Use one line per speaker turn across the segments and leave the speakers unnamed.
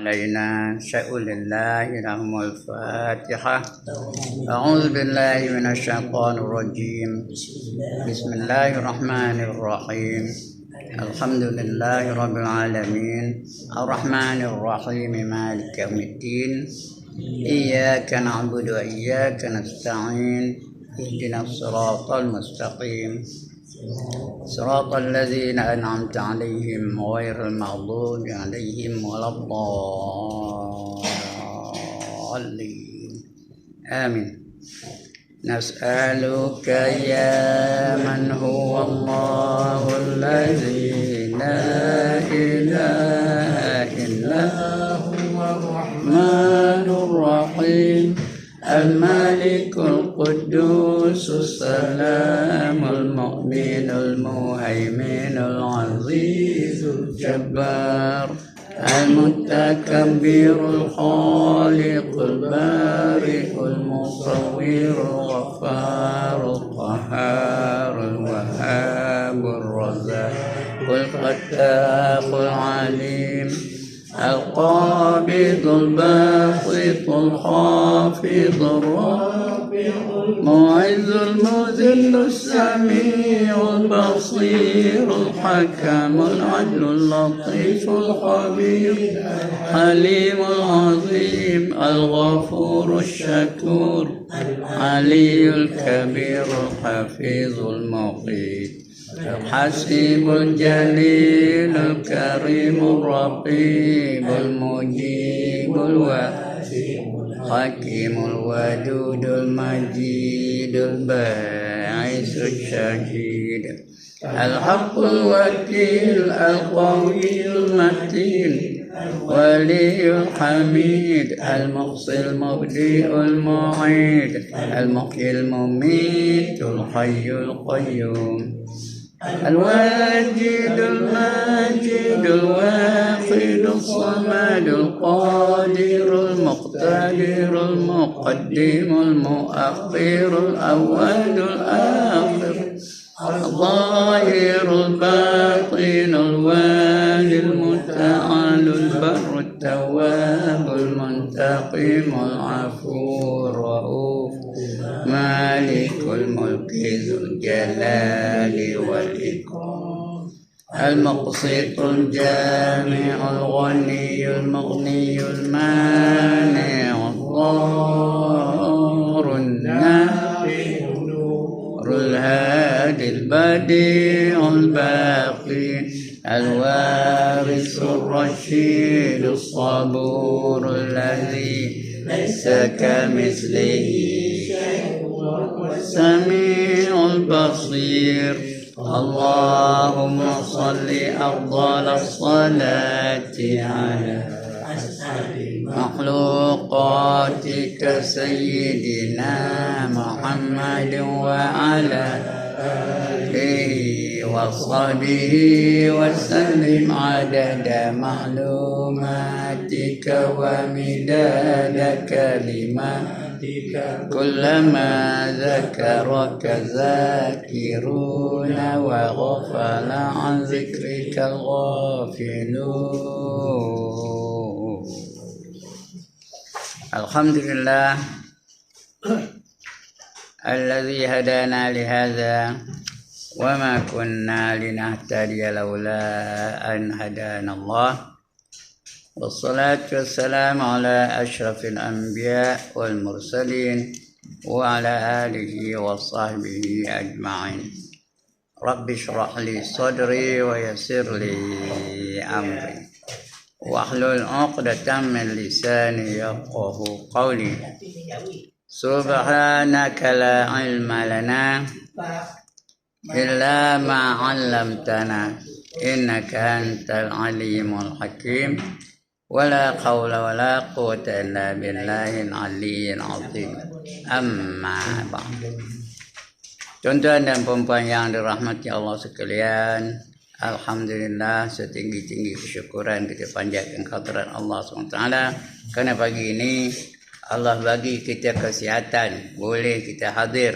علينا شيء لله لهم الفاتحة. أعوذ بالله من الشيطان الرجيم. بسم الله الرحمن الرحيم. الحمد لله رب العالمين الرحمن الرحيم مالك يوم الدين. إياك نعبد وإياك نستعين. اهدنا الصراط المستقيم صراط الذين أنعمت عليهم غير المغضوب عليهم ولا الضالين آمين. نسألك يا من هو الله الذي لا إله إلا هو الرحمن الرحيم الملك القدوس السلام المؤمن المهيمن العزيز الجبار المتكبر الخالق البارئ المصور الغفار القهار الوهاب الرزاق الفتاح العليم القابض الباسط الخافض الرافع المعز المذل السميع البصير الحكم العدل اللطيف الخبير الحليم العظيم الغفور الشكور العلي الكبير الحفيظ المقيت الحسيب الجليل الكريم الرقيب المجيب الحكيم الودود المجيد الباعث الشهيد الحق الوكيل القوي المتين ولي الحميد المحصي المبدئ المعيد المحيي المميت الحي القيوم الواجد الماجد الواحد الصمد القادر المقتدر المقدم المؤخر الأول الآخر الظاهر الباطن الوالي المتعال البر التواب المنتقم العفو الرؤوف مالك الملك ذو الجلال والإكرام المقسط الجامع الغني المغني المانع الضار النافع النور الهادي البديع الباقي الوارث الرشيد الصبور الذي ليس كمثله السميع البصير. اللهم صل أفضل الصلاة على مخلوقاتك سيدنا محمد وعلى آله وصحبه وسلم عدد معلوماتك ومداد كلماتك كلما ذكرك ذاكرون وغفل عن ذكرك الغافلون. الحمد لله الذي هدانا لهذا وما كنا لنهتدي لولا أن هدانا الله والصلاة والسلام على أشرف الأنبياء والمرسلين وعلى آله وصحبه أجمعين. رب اشرح لي صدري ويسر لي أمري واحلل عقدة من لساني يفقه قولي. سبحانك لا علم لنا إلا ما علمتنا إنك أنت العليم الحكيم ولا قول ولا قوة إلا بالله العلي العظيم. Amma ba'd. Tuan-tuan dan puan-puan yang dirahmati Allah sekalian, alhamdulillah setinggi-tinggi kesyukuran kita panjatkan kehadirat Allah SWT kerana pagi ini Allah bagi kita kesihatan, boleh kita hadir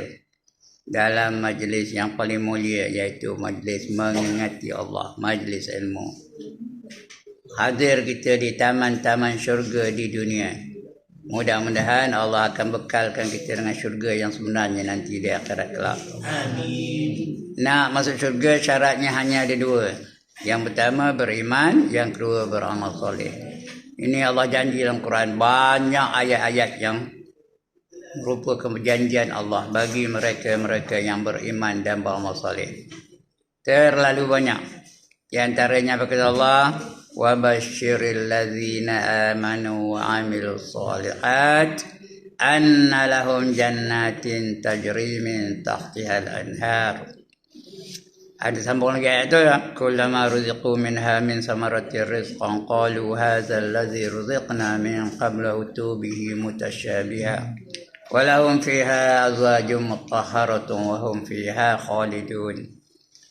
dalam majlis yang paling mulia, iaitu majlis mengingati Allah, majlis ilmu. hadir kita di taman-taman syurga di dunia. Mudah-mudahan Allah akan bekalkan kita dengan syurga yang sebenarnya nanti di akhirat kelak. Amin. Nak masuk syurga syaratnya hanya ada dua. Yang pertama beriman, yang kedua beramal soleh. Ini Allah janji dalam Quran, banyak ayat-ayat yang merupakan perjanjian Allah bagi mereka-mereka yang beriman dan beramal soleh. Terlalu banyak. Di antaranya berkata Allah, wa basyiril ladzina amanu wa amilus shalihat anna lahum jannatin tajri min tahtihal anhar. Ada sambung lagi ayat tu ya. Kullama ruziqu minha min samarati rizqan qalu hadza alladzi ruziqna min qabla utubihi mutasyabiha wa lahum fiha azwajun mutahharatun wa hum fiha khalidun.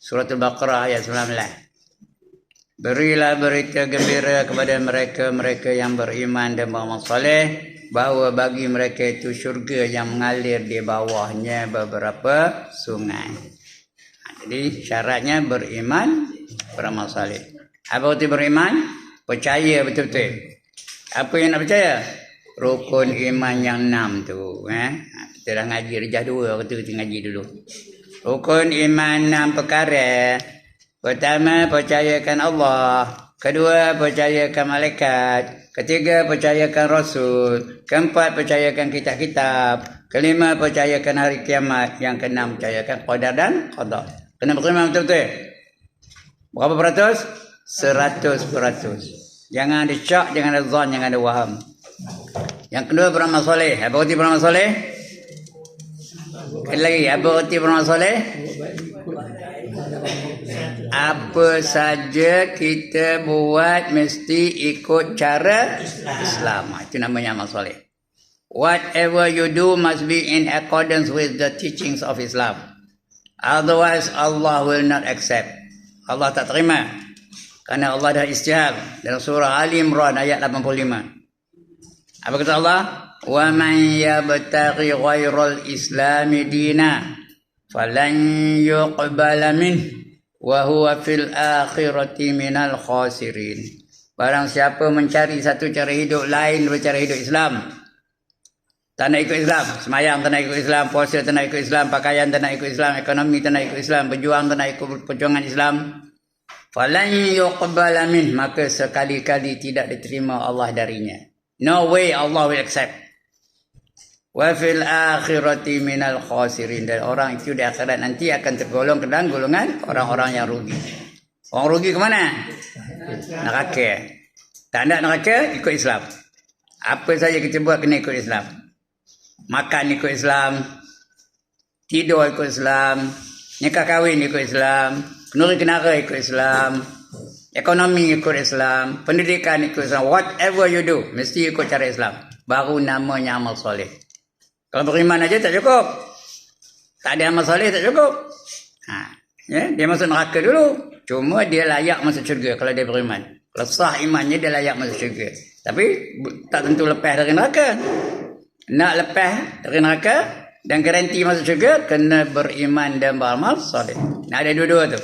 Surah Al-Baqarah ayat 19. Berilah berita gembira kepada mereka-mereka yang beriman dan beramal soleh bahawa bagi mereka itu syurga yang mengalir di bawahnya beberapa sungai. Jadi syaratnya beriman, beramal soleh. Apa itu beriman? Percaya betul-betul. Apa yang nak percaya? Rukun iman yang 6 tu. Kita dah ngaji Rijah 2, kita ngaji dulu. Rukun iman 6 perkara. Pertama, percayakan Allah. Kedua, percayakan malaikat. Ketiga, percayakan Rasul. Keempat, percayakan kitab-kitab. Kelima, percayakan hari kiamat. Yang keenam, percayakan qadar dan qada. Kena beriman betul-betul. Berapa peratus? 100%. Jangan ada syak, jangan ada zon, jangan ada waham. Yang kedua, beramal soleh. Apa arti beramal soleh? Sekali lagi, apa arti beramal soleh? Apa saja kita buat mesti ikut cara Islam. Itu namanya amal soleh. Whatever you do must be in accordance with the teachings of Islam. Otherwise Allah will not accept. Allah tak terima. Kerana Allah dah istihal dalam surah Ali Imran ayat 85. Apa kata Allah? Wa man yabtaghi ghairal islami dina falan yuqbala minhu wa huwa fil akhirati minal khasirin. Barang siapa mencari satu cara hidup lain daripada cara hidup Islam, tak nak ikut Islam, semayang tak nak ikut Islam, puasa tak nak ikut Islam, pakaian tak nak ikut Islam, ekonomi tak nak ikut Islam, berjuang tak nak ikut perjuangan Islam, falan yuqbala min, maka sekali-kali tidak diterima Allah darinya. No way Allah will accept. Wa fil akhirati minal khasirin, dan orang itu di akhirat nanti akan tergolong ke dalam golongan orang-orang yang rugi. Orang rugi ke mana? Neraka. Tak nak neraka, ikut Islam. Apa saja kita buat kena ikut Islam. Makan ikut Islam, tidur ikut Islam, nikah kahwin ikut Islam, kenuri kenara ikut Islam, ekonomi ikut Islam, pendidikan ikut Islam. Whatever you do, mesti ikut cara Islam. Baru namanya amal soleh. Kalau beriman aja tak cukup. Tak ada amal soleh tak cukup. Dia masuk neraka dulu. Cuma dia layak masuk syurga kalau dia beriman. Kalau sah imannya dia layak masuk syurga. Tapi tak tentu lepas dari neraka. Nak lepas dari neraka dan garanti masuk syurga, kena beriman dan beramal soleh. Nak ada dua-dua tu.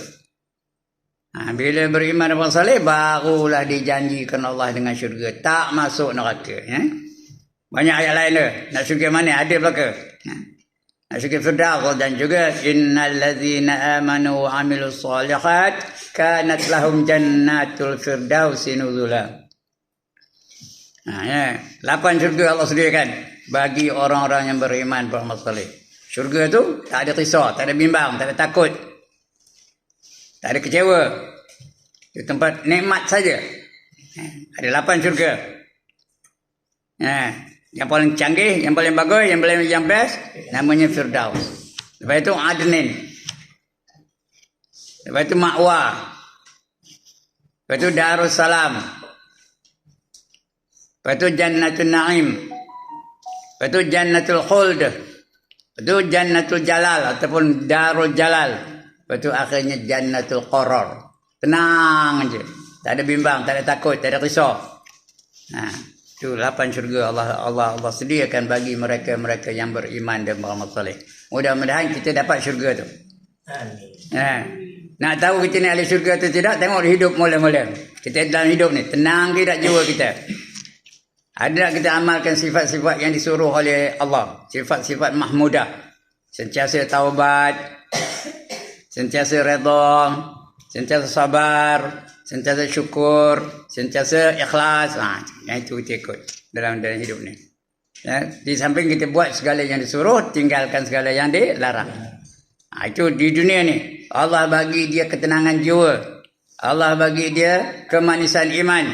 Bila beriman dan beramal soleh, barulah dijanjikan Allah dengan syurga. Tak masuk neraka. Banyak ayat lain tu. Nak syurga mana? Ada belaka. Nak syurga Firdaus, dan juga innal ladzina amanu wa amilus shalihat kanat lahum jannatul firdausi nuzula. 8 syurga Allah sediakan bagi orang-orang yang beriman beramal soleh. Syurga tu tak ada risau, tak ada bimbang, tak ada takut, tak ada kecewa. Itu tempat nikmat saja. Ada 8 syurga. Yang paling canggih, yang paling bagus, yang best, namanya Firdaus. Lepas itu Adnin. Lepas itu Ma'wa. Lepas itu Darussalam. Lepas itu Jannatul Na'im. Lepas itu Jannatul Khuld. Lepas itu Jannatul Jalal ataupun Darul Jalal. Lepas itu akhirnya Jannatul Qarar. Tenang aja. Tak ada bimbang, tak ada takut, tak ada risau. Itu 8 syurga Allah sediakan bagi mereka-mereka yang beriman dan beramal soleh. Mudah-mudahan kita dapat syurga tu. Amin. Nak tahu kita ni ahli syurga tu tidak, tengok hidup mula-mula. Kita dalam hidup ni, tenang ke tak jiwa kita? Ada tak kita amalkan sifat-sifat yang disuruh oleh Allah? Sifat-sifat mahmudah. Sentiasa taubat, sentiasa redha, sentiasa sabar, sentiasa syukur, sentiasa ikhlas. Yang itu kita ikut dalam hidup ni. Ya, di samping kita buat segala yang disuruh, tinggalkan segala yang dilarang. Itu di dunia ni. Allah bagi dia ketenangan jiwa. Allah bagi dia kemanisan iman.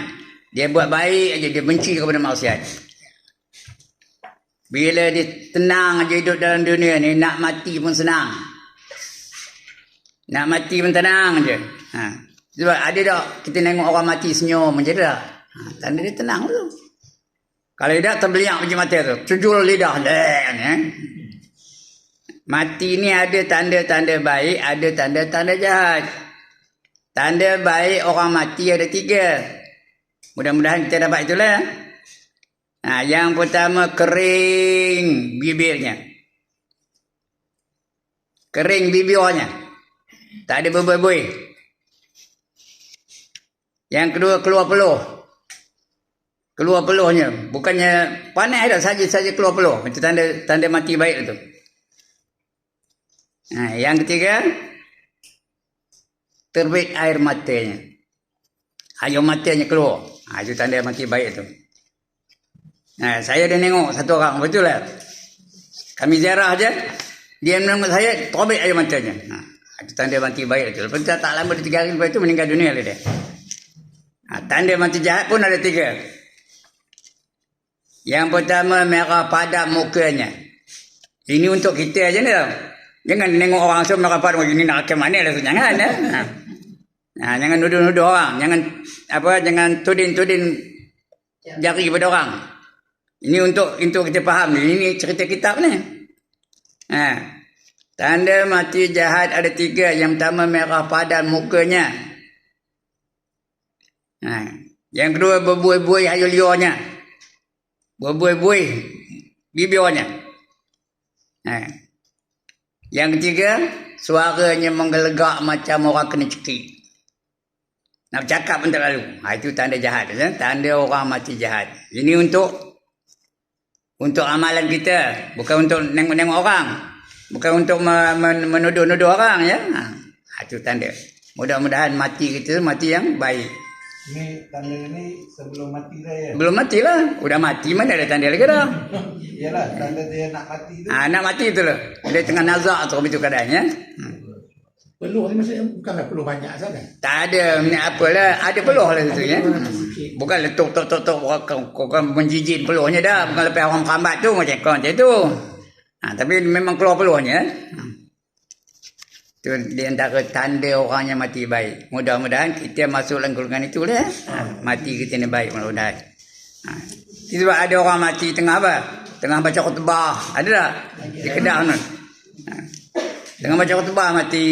Dia buat baik aja, dia benci kepada maksiat. Bila dia tenang aja hidup dalam dunia ni, nak mati pun senang. Nak mati pun tenang aja. Sebab ada tak kita tengok orang mati senyum macam tu tak? Tanda dia tenang tu. Kalau tidak terbeliak macam mata tu, cujul lidah. Mati ni ada tanda-tanda baik, ada tanda-tanda jahat. Tanda baik orang mati ada 3. Mudah-mudahan kita dapat itulah. Yang pertama, kering bibirnya. Kering bibirnya. Tak ada berbuih-buih. Yang kedua, keluar peluh. Keluar peluhnya. Bukannya panas dah, saja-saja keluar peluh. Itu tanda mati baik itu. Yang ketiga, terbit air matanya. Air matanya keluar. Itu tanda mati baik tu. Saya dah tengok satu orang, betul lah. Kami ziarah aja, dia menengok saya, terbit air matanya. Itu tanda mati baik tu. Lepas tu tak lama 3 hari lepas tu meninggal dunia lah dia. Tanda mati jahat pun ada 3. Yang pertama, merah padam mukanya. Ini untuk kita aja ni tau. Jangan tengok orang semua merah padam, ini nak ke mana lah tu. Jangan ya. Jangan nuduh-nuduh orang, jangan tudin-tudin jari pada orang. Ini untuk kita faham ni. Ini cerita kitab ni. Tanda mati jahat ada 3. Yang pertama, merah padam mukanya. Yang kedua, berbuih-buih air liurnya. Berbuih-buih bibirnya. Yang ketiga, suaranya menggelegak macam orang kena cekik. Nak bercakap pun tak lalu. Itu tanda jahat. Tanda orang mati jahat. Ini untuk amalan kita. Bukan untuk nengok-nengok orang. Bukan untuk menuduh-nuduh orang. Ya. Itu tanda. Mudah-mudahan mati kita mati yang baik.
Ini tanda ni sebelum mati dah ya?
Belum mati lah. Udah mati mana ada tanda lagi dah.
Yalah, tanda dia nak mati tu.
Nak mati tu lah. Dia tengah nazak tu begitu keadaannya.
Peluh ni maksudnya bukanlah peluh banyak saja.
Tak ada, ni apalah, ada peluh lah tu ya. Bukan letuk kau menjijit peluhnya dah, bukan lepas orang kambat tu macam tu. Tapi memang keluar peluhnya. Itu di antara tanda orang yang mati baik. Mudah-mudahan kita masuk dalam golongan itu lah. Mati kita ni baik mudah-mudahan. Sebab ada orang mati tengah apa? Tengah baca khutbah. Ada tak? Di Kedah tu. Tengah baca khutbah mati.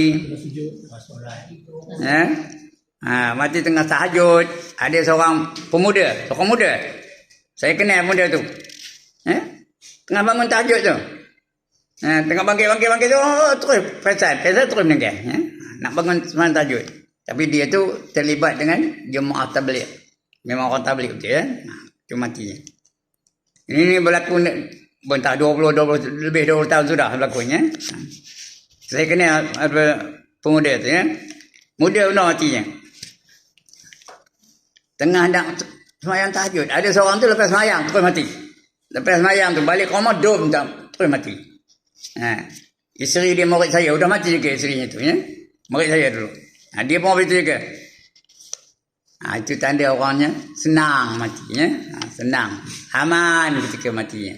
Mati tengah tahajud. Ada seorang pemuda, seorang muda. Saya kenal pemuda tu. Tengah bangun tahajud tu. Tengah bangkit tu terus perasan terus meninggal. Nak bangun semalam tahajud. Tapi dia tu terlibat dengan jemaah tabligh. Memang orang tabligh betul ya. Itu matinya. Ini berlaku bentah 20 lebih 20 tahun sudah berlakunya. Saya kenal pemuda tu ya. Muda benar matinya. Tengah nak semayang tahajud. Ada seorang tu lepas semayang terus mati. Lepas semayang tu balik rumah dom terus mati. Isteri dia murid saya. Sudah mati juga isterinya tu ya. Murid saya dulu. Dia pun begitu juga. Itu tanda orangnya senang matinya. Senang. Aman ketika matinya.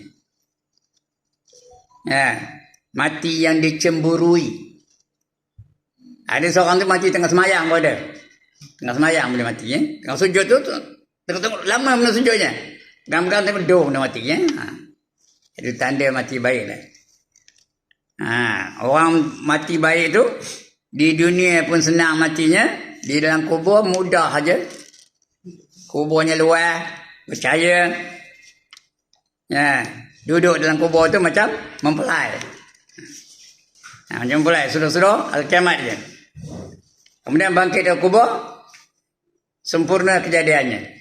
Mati yang dicemburui. Ada seorang tu mati tengah semayang pun ada. Tengah semayang boleh mati ya. Tengah sujud tu tengok lama mana sujudnya. Gambar tengok dom dah mati ya. Itu tanda mati baik lah. Orang mati baik tu di dunia pun senang matinya, di dalam kubur mudah aja. Kuburnya luas, percaya. Duduk dalam kubur tu macam mempelai. Macam mempelai, sudah-sudah al-kiamat je. Kemudian bangkit dari kubur, sempurna kejadiannya.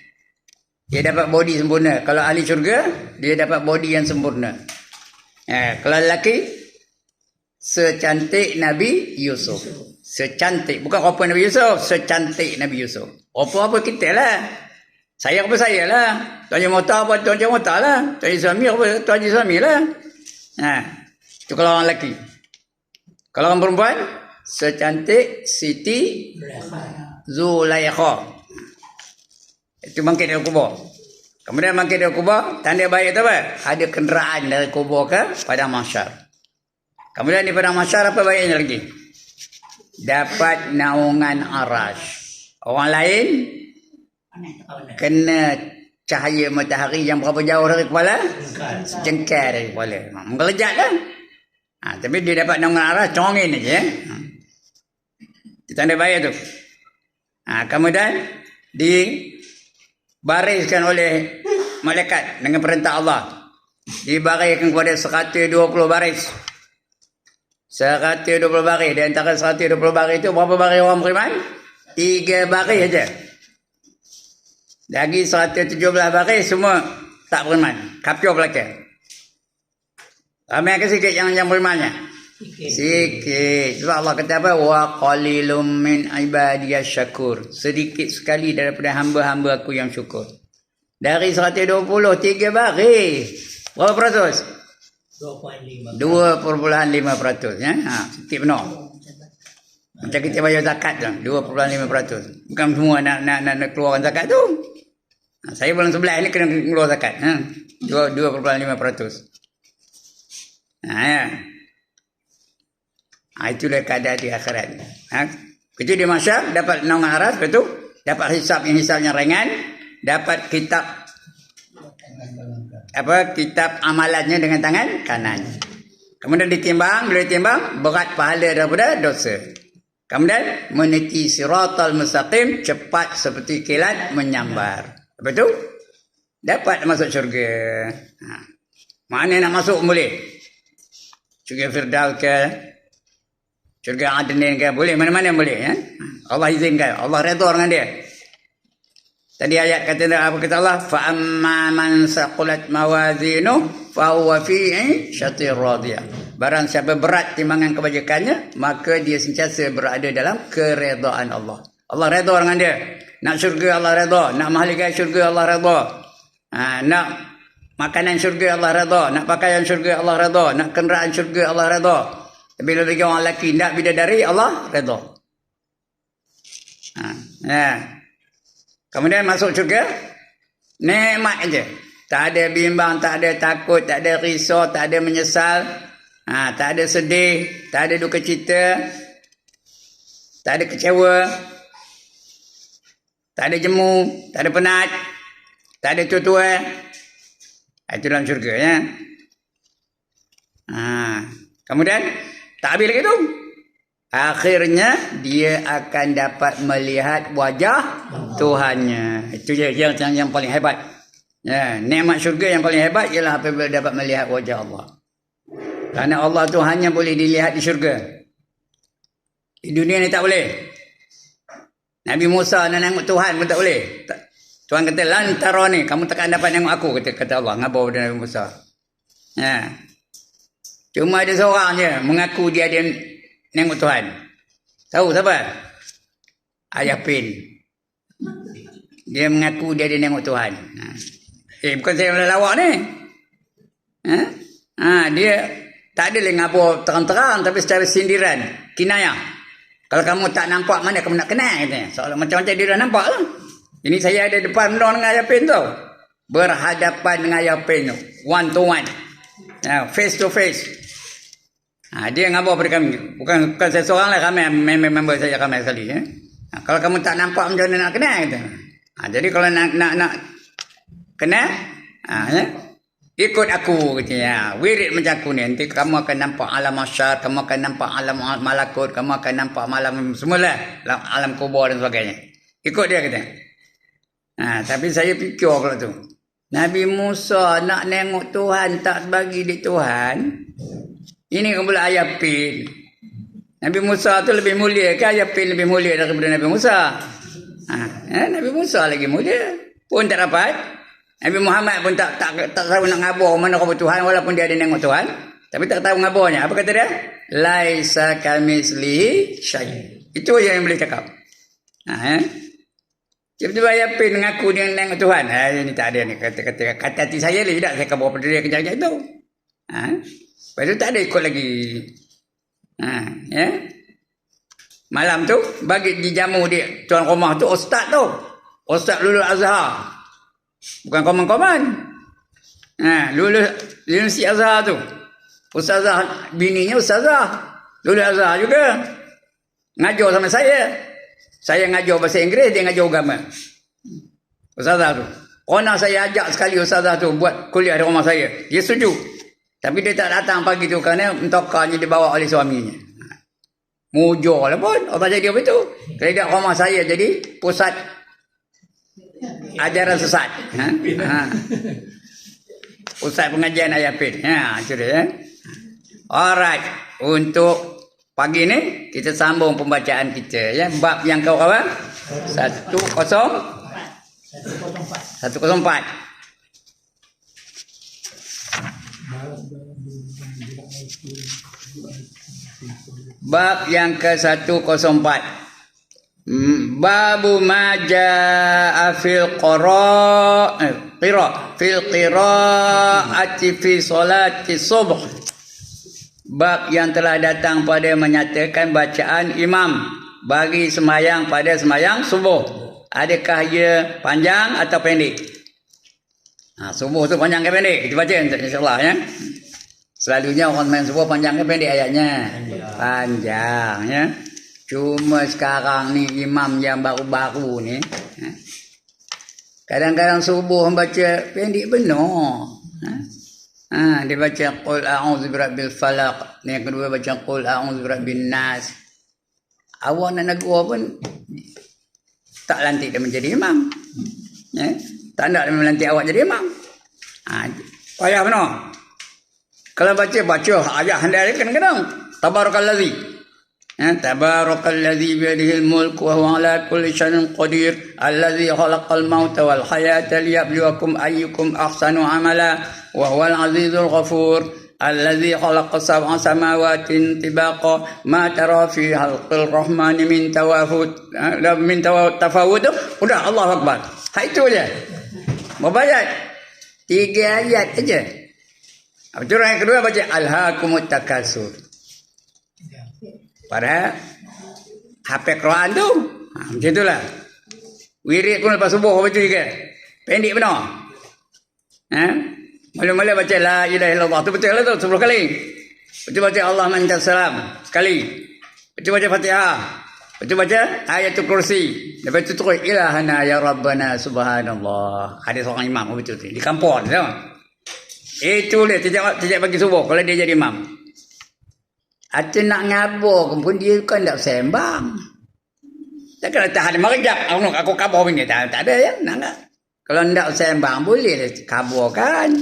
Dia dapat body sempurna. Kalau ahli syurga, dia dapat body yang sempurna. Kalau lelaki, secantik Nabi Yusuf. Secantik. Bukan rupa Nabi Yusuf. Secantik Nabi Yusuf. Apa-apa kita lah. Saya apa saya lah. Tuan Haji Mohtar apa Tuan Haji Mohtar lah. Tuan Haji Suami apa Tuan Haji Suami lah. Itu kalau orang lelaki. Kalau orang perempuan, secantik Siti Zulaikha. Itu bangkit dari kubur. Kemudian bangkit dari kubur, tanda baik itu apa? Ada kenderaan dari kubur ke padang mahsyar. Kemudian di padang mahsyar apa baiknya lagi? Dapat naungan arash. Orang lain kena cahaya matahari yang berapa jauh dari kepala? Jengkal dari kepala. Mengelejat lah. Tapi dia dapat naungan arash, congin aja. Itu tanda baik tu. Kemudian dibariskan oleh malaikat dengan perintah Allah. Dibariskan kepada 120 baris. 120 baris. Di antara 120 baris itu berapa baris orang beriman? 3 baris saja. Lagi 117 baris semua tak beriman. Kafir belakang. Ramai ke sikit yang berimannya? Sikit. Sebab Allah kata apa? Wa qalilum min ibadiyas syakur. Sedikit sekali daripada hamba-hamba aku yang syukur. Dari 120, 3 baris. Berapa peratus? 2.5%. Ya? Sikit penuh. Macam kita bayar zakat tu. 2.5%. Bukan semua nak keluarkan zakat tu. Saya bulan 11 ni kena keluar zakat. 2.5%. Itulah keadaan di akhirat. Kerja di mahsyar dapat naungan arash, lepas tu dapat hisapnya ringan, dapat kitab amalannya dengan tangan kanan. Kemudian ditimbang, bila ditimbang berat pahala daripada dosa. Kemudian meniti siratal mustaqim, cepat seperti kilat menyambar. Lepas tu dapat masuk syurga. Mana nak masuk boleh. Syurga Firdaus ke, syurga Adnin ke, boleh, mana-mana boleh. Ya? Allah izinkan, Allah redha dengan dia. Tadi ayat kata apa kata Allah? Fa amma man saqulat mawazinuh fa huwa fi 'ishatir radiyah. Barang siapa berat timbangan kebajikannya, maka dia sentiasa berada dalam keredaan Allah. Allah redha dengan dia. Nak syurga Allah redha, nak mahligai syurga Allah redha. Nak makanan syurga Allah redha, nak pakaian syurga Allah redha, nak kenderaan syurga Allah redha. Tapi lebih orang lelaki nak bidadari, Allah redha. Kemudian masuk syurga, nikmat aja. Tak ada bimbang, tak ada takut, tak ada risau, tak ada menyesal, tak ada sedih, tak ada duka cita, tak ada kecewa, tak ada jemu, tak ada penat, tak ada tua-tua. Itu dalam syurga ya. Kemudian tak habis lagi tu. Akhirnya dia akan dapat melihat wajah Tuhannya. Itu je yang paling hebat. Ya, nikmat syurga yang paling hebat ialah apabila dapat melihat wajah Allah. Kerana Allah tu hanya boleh dilihat di syurga. Di dunia ni tak boleh. Nabi Musa nak tengok Tuhan pun tak boleh. Tuhan kata lantaroni, kamu takkan dapat tengok aku, kata Allah ngabur pada Nabi Musa. Ya. Cuma ada seorang je mengaku dia tengok Tuhan. Tahu siapa? Ayah Pin. Dia mengaku dia tengok Tuhan. Bukan saya yang lawak ni. Dia tak ada ngabur terang-terang, tapi secara sindiran, kinayah. Kalau kamu tak nampak, mana kamu nak kenal katanya. Soalnya macam-macam dia dah nampak lah. Ini saya ada depan dengan Ayah Pin tu. Berhadapan dengan Ayah Pin tu. One to one. Face to face. Dia ngabur pada kami. Bukan saya seorang lah, kami member saya ramai sekali. Kalau kamu tak nampak macam mana nak kenal kata. Jadi kalau nak kenal, ikut aku katanya. Wirid macam aku ni. Nanti kamu akan nampak alam mahsyar, kamu akan nampak alam malakut, kamu akan nampak malam semualah, alam kubur dan sebagainya. Ikut dia kata. Tapi saya fikir pula tu. Nabi Musa nak tengok Tuhan, tak bagi dia Tuhan. Ini pula Ayah Pin. Nabi Musa tu lebih mulia ke Ayah Pin lebih mulia daripada Nabi Musa? Nabi Musa lagi muda pun tak dapat. Nabi Muhammad pun tak tahu nak ngabur mana kau Tuhan walaupun dia ada nengok Tuhan, tapi tak tahu ngaburnya. Apa kata dia? Laisa kamislihi syai'. Itu je yang boleh cakap. Tiba-tiba Yapin mengaku dia nengok Tuhan. Ini tak ada ni kata hati saya ni tak saya kabur pada dia kejap-kejap tu. Lepas tu tak ada ikut lagi. Malam tu bagi dijamu dia tuan rumah tu ustaz tu. Ustaz lulus Azhar. Bukan koman-koman. Lulus Universiti Azhar tu. Ustazah bininya ustazah. Lulus Azhar juga. Ngajar sama saya. Saya ngajar bahasa Inggeris, dia ngajar agama. Ustazah tu. Kona saya ajak sekali ustazah tu buat kuliah di rumah saya. Dia setuju. Tapi dia tak datang pagi tu kerana mentokanya dibawa oleh suaminya. Mujur lah pun. Apa jadi apa tu? Kalau dia rumah saya jadi pusat ajaran sesat. Pusat pengajian Ayapin. Itu dia. Alright. Untuk pagi ni kita sambung pembacaan kita ya. Bab yang kau kawan 104. Bab yang ke-104. Babu maja'a fil qira'ati fi salati subuh. Bab yang telah datang pada menyatakan bacaan imam bagi sembahyang pada sembahyang subuh. Adakah ia panjang atau pendek? Subuh tu panjang ke pendek? Kita baca insya-Allah ya. Selalunya orang main subuh panjang ke pendek ayatnya? Panjang ya. Cuma sekarang ni imam yang baru-baru ni kadang-kadang subuh baca pendek benar. Dia baca qul a'udzu birabbil falaq, yang kedua baca qul a'udzu birabbin nas. Awak nak negur pun tak lantik dia menjadi imam. Tak nak dia melantik awak jadi imam. Payah benar. Kalau baca ayat handai kadang-kadang tabarakallazi. Tabarakallazi biyadihil mulk wa huwa ala kulli syai'in qadir allazi khalaqal mauta wal hayata liyabluwakum ayyukum ahsanu amala wa huwal azizul ghafur allazi khalaqa sab'a samawatin tibaqa ma tara fi khalqil rahmani min tafawut udah Allahu akbar. Itu je. Mubayat 3 ayat aja. Betul. Yang kedua baca alhaakumut takasur. Pada hafal Quran tu. Macam itulah. Wirid pun lepas subuh baca juga. Pendek benar. Mula-mula baca la ilaha illallah. Tu betul lah tu 10 kali. Betul baca Allah mantas salam sekali. Betul baca Fatihah. Betul baca ayatul kursi. Lepas tu terus ilahana ya rabbana subhanallah. Ada seorang imam betul tu di kampung tu. Itu dia tidak bagi subuh kalau dia jadi imam. Atau nak ngabur pun dia kan tak sembang. Tak kena tahan merejak. Aku kabur punya. Tak ada ya. Nak. Kalau tak sembang boleh kabur kan.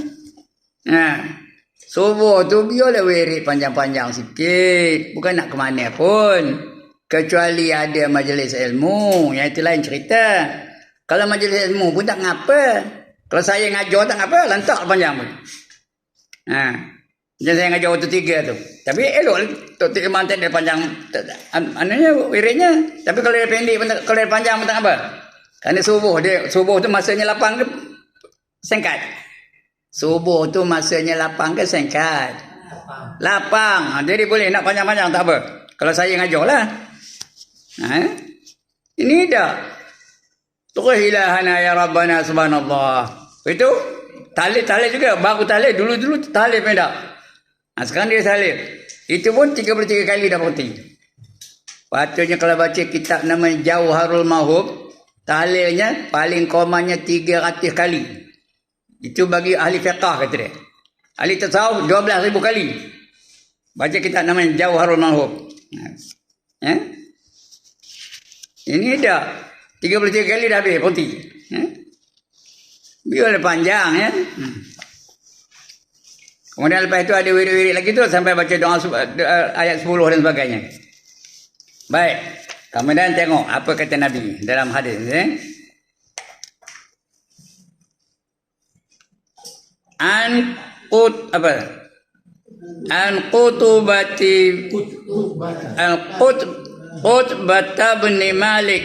Subuh tu biarlah wirid panjang-panjang sikit. Bukan nak ke mana pun. Kecuali ada majlis ilmu. Yang itu lain cerita. Kalau majlis ilmu pun tak ngapa. Kalau saya ngajar tak ngapa. Lantak panjang pun. Macam saya ngajar waktu 3 tu. Tapi elok Tok Imam dia panjang ananya wiridnya. Tapi kalau dia pendek pun kalau dia panjang pun tak apa. Kerana subuh tu masanya lapang ke singkat. Subuh tu masanya lapang ke singkat. Lapang. Jadi boleh nak panjang-panjang tak apa. Kalau saya ngajarlah. Ini dah. Terus ilahana ya rabbana subhanallah. Itu talib juga. Baru talib dulu talib dah. Sekarang dia salib. Itu pun 33 kali dah berhenti. Patutnya kalau baca kitab nama Jauharul Mahub, tahlilnya paling komanya 300 kali. Itu bagi ahli fiqh kata dia. Ahli tasawuf 12,000 kali. Baca kitab nama Jauharul Mahub. Ini dah 33 kali dah habis berhenti. Biarlah panjang ya. Kemudian lepas itu ada wirid-wirid lagi tu sampai baca doa ayat 10 dan sebagainya. Baik. Kemudian tengok apa kata Nabi dalam hadis An qutubati Qutbah bin Malik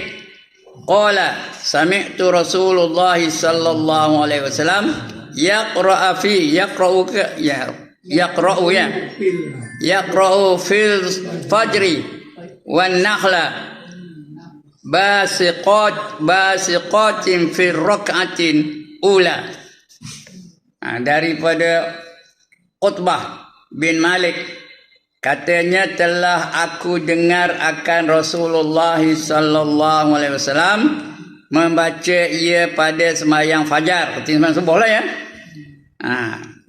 qala sami'tu Rasulullah sallallahu alaihi wasallam yaqra'u fil fajri wan nakhla basiqatin fil rak'atin ula. Daripada Qutbah bin Malik katanya telah aku dengar akan Rasulullah sallallahu alaihi wasallam membaca ia pada sembahyang fajar, ketika sembahyang subuh lah ya.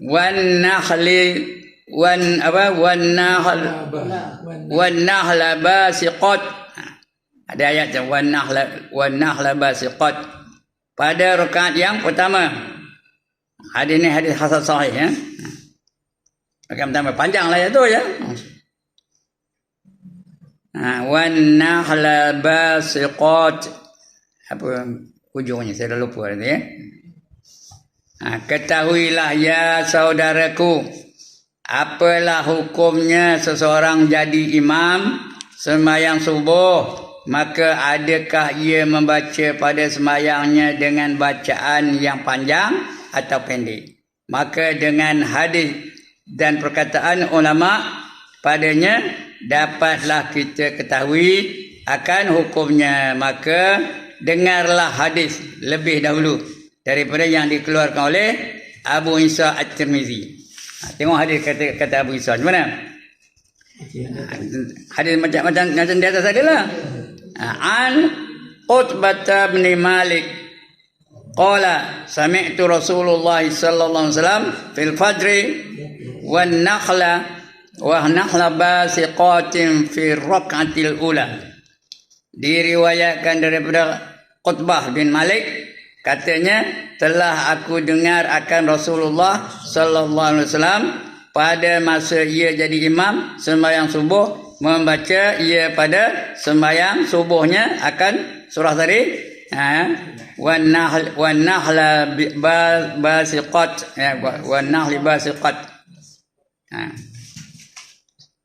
Wan nahla basiqat. Ada ayat yang wan nahla basiqat pada rakaat yang pertama. Hadis ni hadis hasan sahih ya. Rakaat pertama panjanglah ya tu ya. Wan nahla basiqat. Apa ujungnya saya dah lupa tadi ya. Ketahuilah ya saudaraku, apalah hukumnya seseorang jadi imam sembahyang subuh, maka adakah ia membaca pada sembahyangnya dengan bacaan yang panjang atau pendek? Maka dengan hadis dan perkataan ulama padanya dapatlah kita ketahui akan hukumnya. Maka dengarlah hadis lebih dahulu daripada yang dikeluarkan oleh Abu Isa At-Tirmizi. Tengok hadis kata Abu Isa macam mana? Hadis macam di atas adalah An Qutbah bin Malik qala sami'tu Rasulullah sallallahu alaihi wasallam fil fajri wan nakhla basiqatin fi rak'atil ula. Diriwayatkan daripada Qutbah bin Malik katanya telah aku dengar akan Rasulullah sallallahu alaihi wasallam pada masa ia jadi imam sembahyang subuh membaca ia pada sembahyang subuhnya akan surah tadi wan nahla basiqat wan nahli basiqat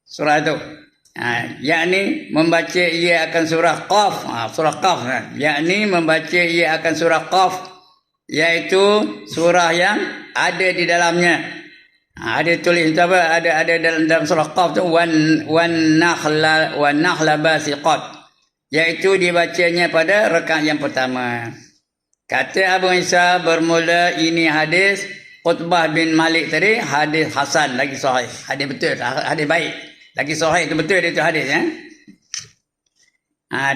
surah itu yakni membaca ia akan surah Qaf surah Qaf yakni membaca ia akan surah Qaf, iaitu surah yang ada di dalamnya ada tulis apa ada dalam surah Qaf tu wan nahla basiqat, iaitu dibacanya pada rakaat yang pertama. Kata Abu Isa bermula ini hadis Qutbah bin Malik tadi hadis hasan lagi sahih, hadis betul, hadis baik lagi sahih, itu betul itu hadis ya.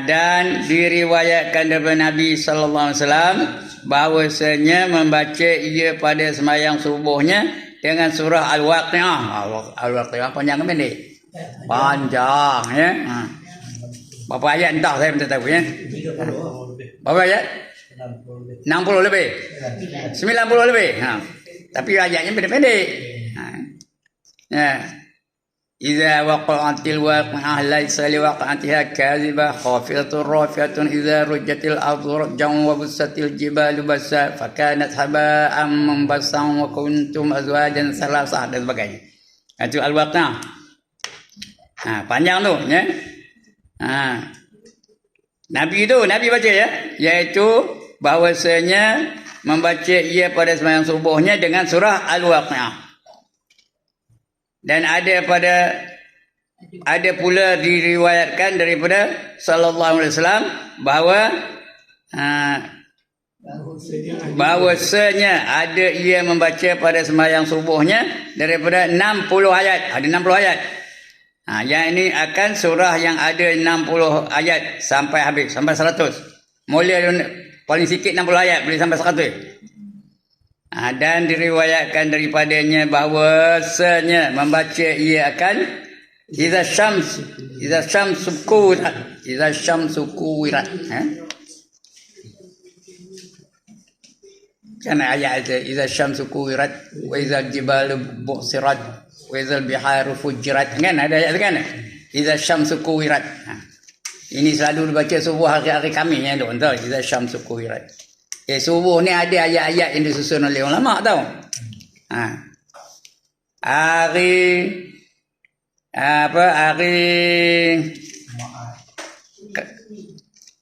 Dan diriwayatkan daripada Nabi sallallahu alaihi wasallam bahwasanya membaca ia pada sembahyang subuhnya dengan surah Al-Waqiah. Al-Waqiah panjang ke pendek? Panjang ya. Berapa ayat entah saya tak tahu ya. Berapa ayat? 60 lebih. 90 lebih. Tapi ayatnya pendek-pendek. Ya. Idza waqa'atil waqi'ah laysa liwaqa'atiha kadhibah khafidatur rafi'atun idza rujjatil ardu rajjan wa bussatil jibalu bassa fakanat haba'an munbasan wa kuntum azwajan salasah dan sebagainya. Itu al-waqi'ah. Panjang tu ya. Nabi baca ya, iaitu bahwasanya membaca ia pada sembahyang subuhnya dengan surah Al-Waqi'ah. Dan ada pula diriwayatkan daripada sallallahu alaihi wasallam bahwasanya ada ia membaca pada sembahyang subuhnya daripada 60 ayat. Ada 60 ayat. Yang ini akan surah yang ada 60 ayat sampai habis, sampai 100. Mula paling sikit 60 ayat boleh sampai 100. Dan diriwayatkan daripadanya bahwasanya membaca ia akan idza syamsu kuwirat. Kan ayat itu idza syamsu kuwirat wa idza jibalu busirat wa idza biharu fujirat, kan ada ayat kan idza syamsu kuwirat. Ini selalu dibaca subuh hari-hari Khamis ya, dok. Tahu Idza syamsu kuwirat. Subuh ni ada ayat-ayat yang disusun oleh ulama tahu.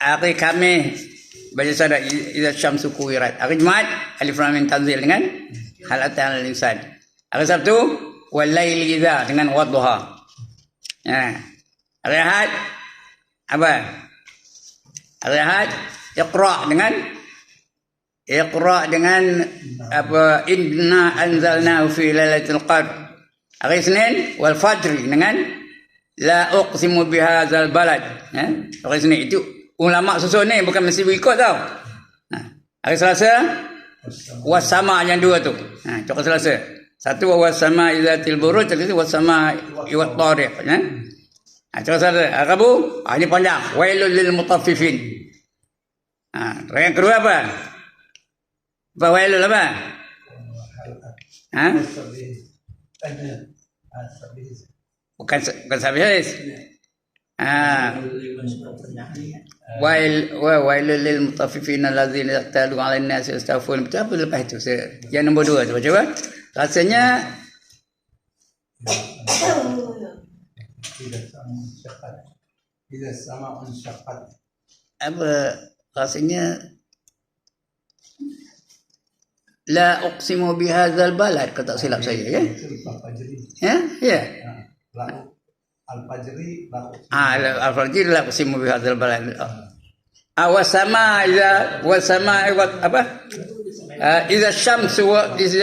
Hari Khamis baca surat Idza syamsu kuwirat. Hari Jumaat Alif Lam Mim Tanzil dengan hal atal insan. Hari Sabtu wal laili idza dengan wadduha. Hari Ahad apa? Hari Ahad Iqra dengan apa? Inna anzalnahu fi lailatul qadr. Hari Senin wal fajr dengan la uqsimu bihadzal balad. Hari Senin itu ulama susun ni bukan mesti ikut tau. Hari Selasa wasama yang dua tu. Itu hari Selasa. Satu wasama idzatil buruj, satu wasama iwat tariq. Itu hari Rabu, ini panjang. Wailul lil mutaffifin. Yang kedua apa? Apa wailul apa? Bukan sabihis. Wailul lil mutaffifin allazina yaqtalu 'alan nasi yastaghfirun. Apa lepas itu? Yang nombor 2 tu cuba. Rasanya
Idza sama'un syaqqat.
apa rasanya la uqsimu bihadzal balad kata silap saya ya. Ya.
Al-Fajri
Al-Fajri la uqsimu bihadzal balad. Awasama apa? Idza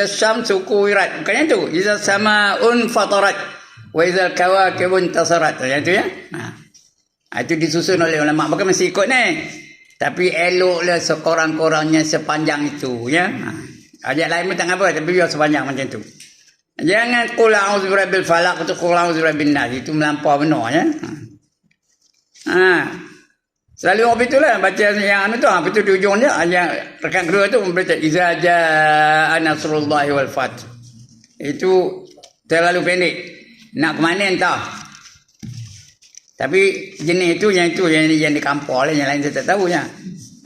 syamsu kuwirat. Bukan itu. Idza samaun fatarat wa idzal kawakibun tasarat. Itu ya. Itu disusun oleh ulama. Bukan mesti ikut ni. Tapi eloklah sekurang-kurangnya sepanjang itu ya. Ayat lain pun tak apa, tapi biar sepanjang macam tu. Jangan qul a'udzu birabbil falaq atau qul a'udzu birabbin nas, itu melampau benar ya. Selalu apa itulah baca yang anu tu, apa tu di ujungnya ayat rekan kedua tu membaca iza jaa nasrullahi wal fath. Itu terlalu pendek. Nak ke mana entah. Tapi jenis itu yang di kampung lah, yang lain saya tak tahu ya.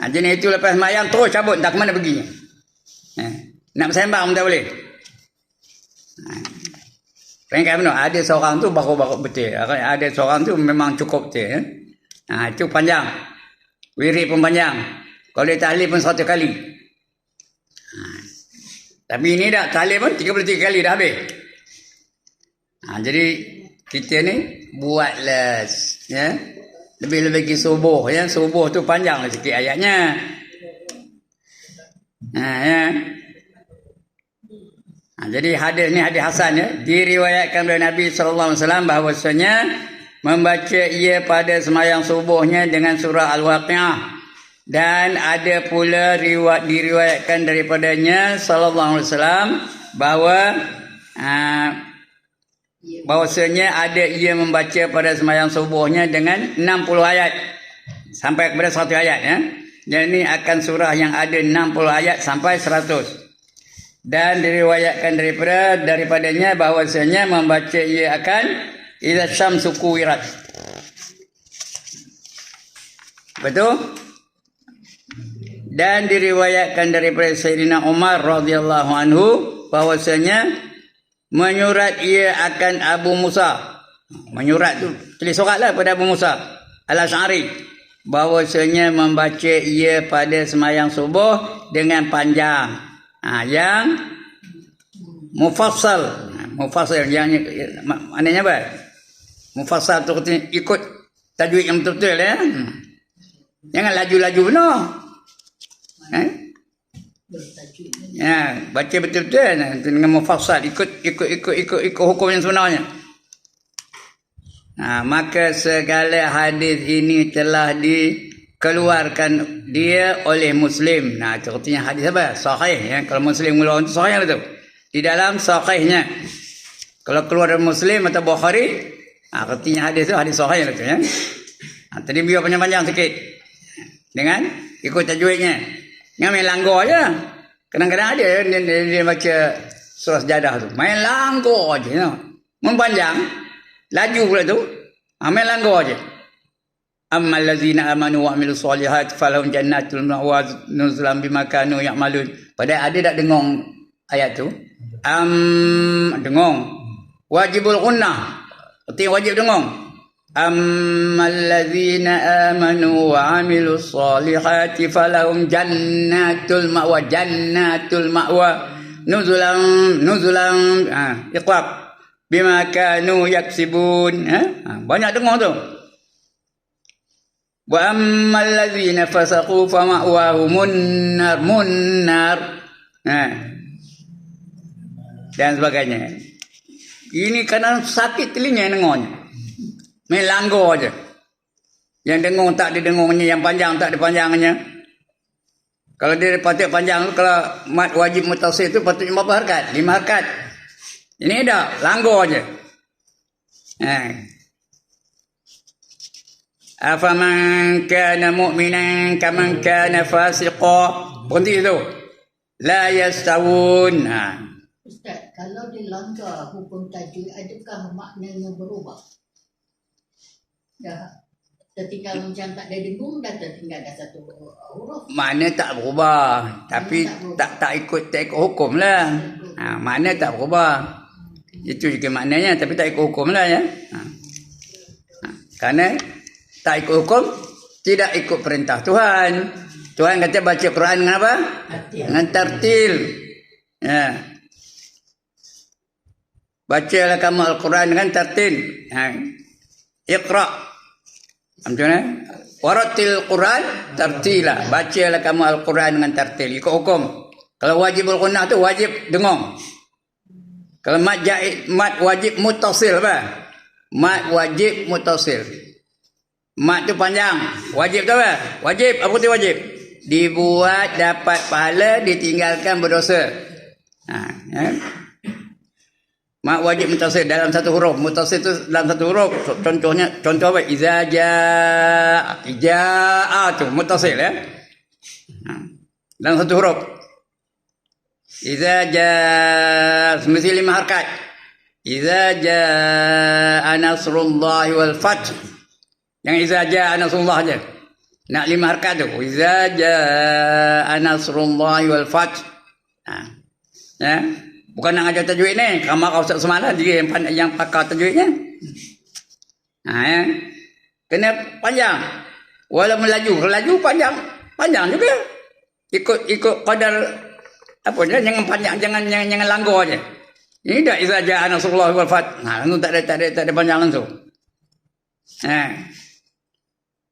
Jenis itu lepas sembahyang terus cabut, tak ke mana perginya. Nak bersembang pun tak boleh. Ringkas benar. Ada seorang tu baru betul. Ada seorang tu memang cukup betul. Itu panjang. Wirid pun panjang. Kalau dia tahlil pun 100 kali. Tapi ini dah tahlil pun 33 kali dah habis. Jadi kita ni buatlah ya. Lebih-lebih subuh ya. Subuh tu panjang lah sikit ayatnya. Ya. Jadi hadis ni hadis hasan ya, diriwayatkan oleh Nabi sallallahu alaihi wasallam bahwasanya membaca ia pada sembahyang subuhnya dengan surah Al-Waqiah, dan ada pula diriwayatkan daripadanya sallallahu alaihi wasallam bahwasanya ada ia membaca pada sembahyang subuhnya dengan 60 ayat sampai kepada 100 ayat ya. Jadi akan surah yang ada 60 ayat sampai 100. Dan diriwayatkan daripadanya bahwasanya membaca ia akan idza syamsu kuwirat. Betul? Dan diriwayatkan daripada Sayyidina Umar radhiyallahu anhu bahwasanya menyurat ia akan Abu Musa. Menyurat tu tulis suratlah pada Abu Musa Al-Asy'ari bahwasanya membaca ia pada sembahyang subuh dengan panjang. Yang mufassal yang maknanya apa? Mufassal tu ikut tajwid yang betul-betul ya. Jangan laju-laju benar. Ya, baca betul-betul dengan mufassal, ikut hukum yang sebenarnya. Maka segala hadis ini telah dikeluarkan dia oleh Muslim. Itu artinya hadis apa? Sahih ya. Kalau Muslim keluar itu sahih lah tu. Di dalam sahihnya. Kalau keluar dari Muslim atau Bukhari, artinya hadis tu hadis sahih lah tu ya. Tadi biar panjang-panjang sikit. Dengan ikut tajwidnya. Jangan main langgar je. Kadang-kadang ada dia baca surah Sejadah tu. Main langgar je. Mempanjang. Laju pula tu. Main langgar je. Ammal ladzina amanu wa amilus solihat falahum jannatul ma'wa nuzulan bima kanu ya'malun. Padahal ada tak dengung ayat tu? Dengung. Wajibul gunnah. Arti wajib dengung. Ammal ladzina amanu wa amilus solihati falahum jannatul ma'wa nuzulan iqlab bima kanu yaksibun. Banyak dengung tu. Wa ammal ladzina fasaqu fa ma'wahumun nar. Dan sebagainya. Ini kadang sakit telinga dengarnya. Main langgar aja. Yang dengung tak ada dengungnya, yang panjang tak ada panjangnya. Kalau dia patut panjang tu, kalau mat wajib mutasil tu patutnya berapa harkat? 5 harkat. Ini dah langgar aja. Afaman kana mu'minan kaman kana fasiqa. Berhenti tu. La yastawun.
Ustaz, kalau dilanggar hukum tajwid, adakah maknanya berubah? Dah tertinggal macam tak ada dengung, dah tertinggal dah satu huruf.
Makna tak berubah. Tapi tak ikut hukum lah. Makna tak berubah. Itu juga maknanya, tapi tak ikut hukum lah ya. Kerana tak ikut hukum, tidak ikut perintah Tuhan. Tuhan kata baca Quran dengan apa? Dengan tartil. Ya. Bacalah kamu Al-Quran dengan tartil. Iqra. Macam mana? Waratil Quran tartila. Bacalah kamu Al-Quran dengan tartil. Ikut hukum. Kalau wajibul gunnah tu wajib dengung. Kalau mat wajib mutasil apa? Mat wajib mutasil. Mat tu panjang. Wajib tu apa? Wajib. Apa tu wajib? Dibuat dapat pahala, ditinggalkan berdosa. Mat wajib mutasil dalam satu huruf. Mutasil tu dalam satu huruf. Contoh apa? Iza ja'a tu mutasil ya. Dalam satu huruf. Iza ja'a mesti 5 harkat. Iza ja'a nasrullahi wal fath. Yang iza ja'a nasrullah aja. Nak 5 harkat tu. Iza ja'a nasrullahi wal fath. Ya. Bukan nak ajar tajwid ni. Kamar Ustaz semalam dia yang pakar tajwidnya. Ya. Kena panjang. Walau melaju panjang. Panjang juga. Ikut qadar apa dia, jangan panjang, jangan langgar aja. Ini dah iza ja'a nasrullahi wal fath. Itu tak ada panjang langsung.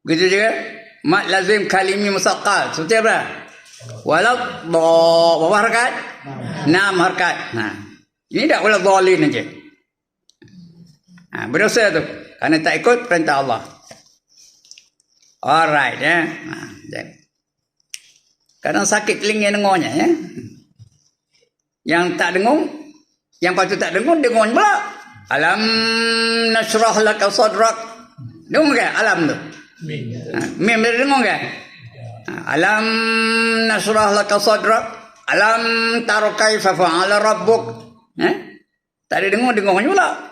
Begitu juga mat lazim kalimi musaqqal. Seperti apa? Walau berapa harkat? 6 harkat. Ini dah walau dhalin aja. Berdosa tu kerana tak ikut perintah Allah. Alright ya. Kadang sakit telinga dengarnya ya. Yang tak dengung, yang patut tak dengung pula. Alam nashrah laka sadrak. Dengung ke alam tu? Mim dia dengung ke? Alam nasrah laka sadrak. Alam tara kaifa fa'ala rabbuk. Tak ada dengung pula.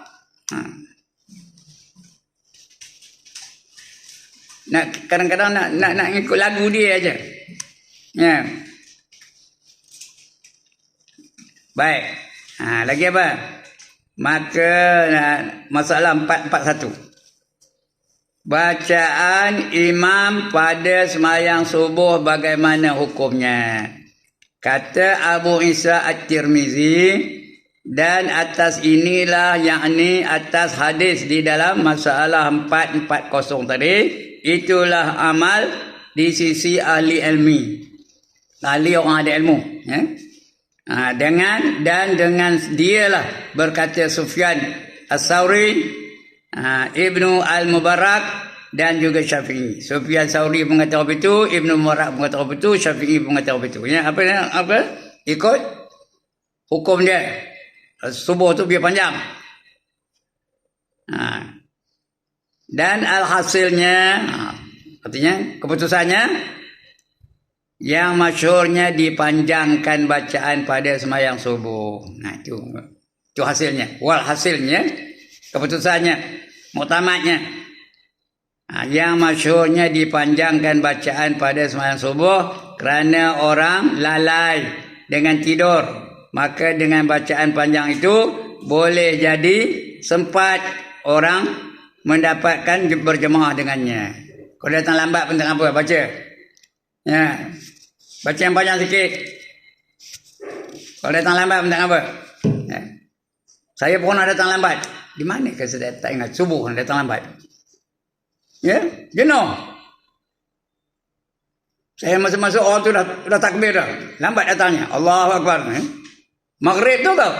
Kadang-kadang nak ikut lagu dia aja. Ya. Baik. Lagi apa? Maka masalah 441. Bacaan imam pada sembahyang subuh bagaimana hukumnya? Kata Abu Isa At-Tirmizi, dan atas inilah yakni atas hadis di dalam masalah 440 tadi, itulah amal di sisi ahli ilmi. Ahli orang ada ilmu, ya. Dengan dialah berkata Sufyan As-Sauri, Ibnu Al-Mubarak dan juga Syafi'i. Sufyan Sauri mengatakan begitu, Ibnu Mubarak mengatakan begitu, Syafi'i mengatakan begitu. Ya, apa? Ikut hukum dia. Subuh tu biar panjang. Dan alhasilnya, artinya keputusannya, yang masyhurnya dipanjangkan bacaan pada sembahyang subuh. Itu hasilnya. Walhasilnya, keputusannya, muktamadnya, Yang masyhurnya dipanjangkan bacaan pada sembahyang subuh kerana orang lalai dengan tidur. Maka dengan bacaan panjang itu boleh jadi sempat orang mendapatkan berjemaah dengannya. Kalau datang lambat pun tak apa, baca. Ya. Baca yang panjang sikit. Kalau datang lambat pun tak apa. Ya. Saya pernah datang lambat. Di mana ke saya tak ingat, subuh datang lambat. Ya, jenuh. Saya masuk-masuk orang tu dah takbir dah. Lambat datangnya. Allahu Akbar. Maghrib tu tau.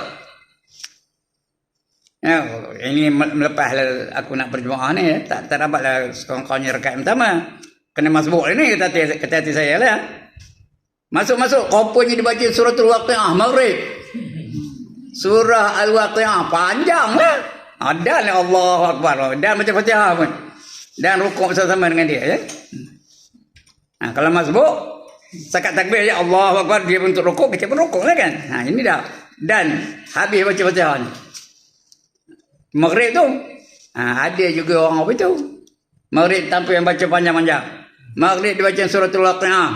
Ya, ini melepas aku nak berjemaah ni ya. Tak dapatlah kawan-kawannya rakaat pertama. Kena masbuk ini kata hati saya lah. Masuk-masuk rupanya dibaca suratul Waqiah Maghrib. Surah Al-Waqiah panjang lah. Ada lah Allahu Akbar. Dan macam Fatihah pun. Dan rukuk bersama dengan dia ya. Kalau masbuk sakat takbir ya Allahu Akbar, dia pun untuk rukuk, kita pun rukuk lah kan. Ini dah. Dan habis baca Fatihah ni. Maghrib tu ada juga orang apa tu. Maghrib tanpa yang baca panjang-panjang. Maghrib dibaca suratul Waqiah.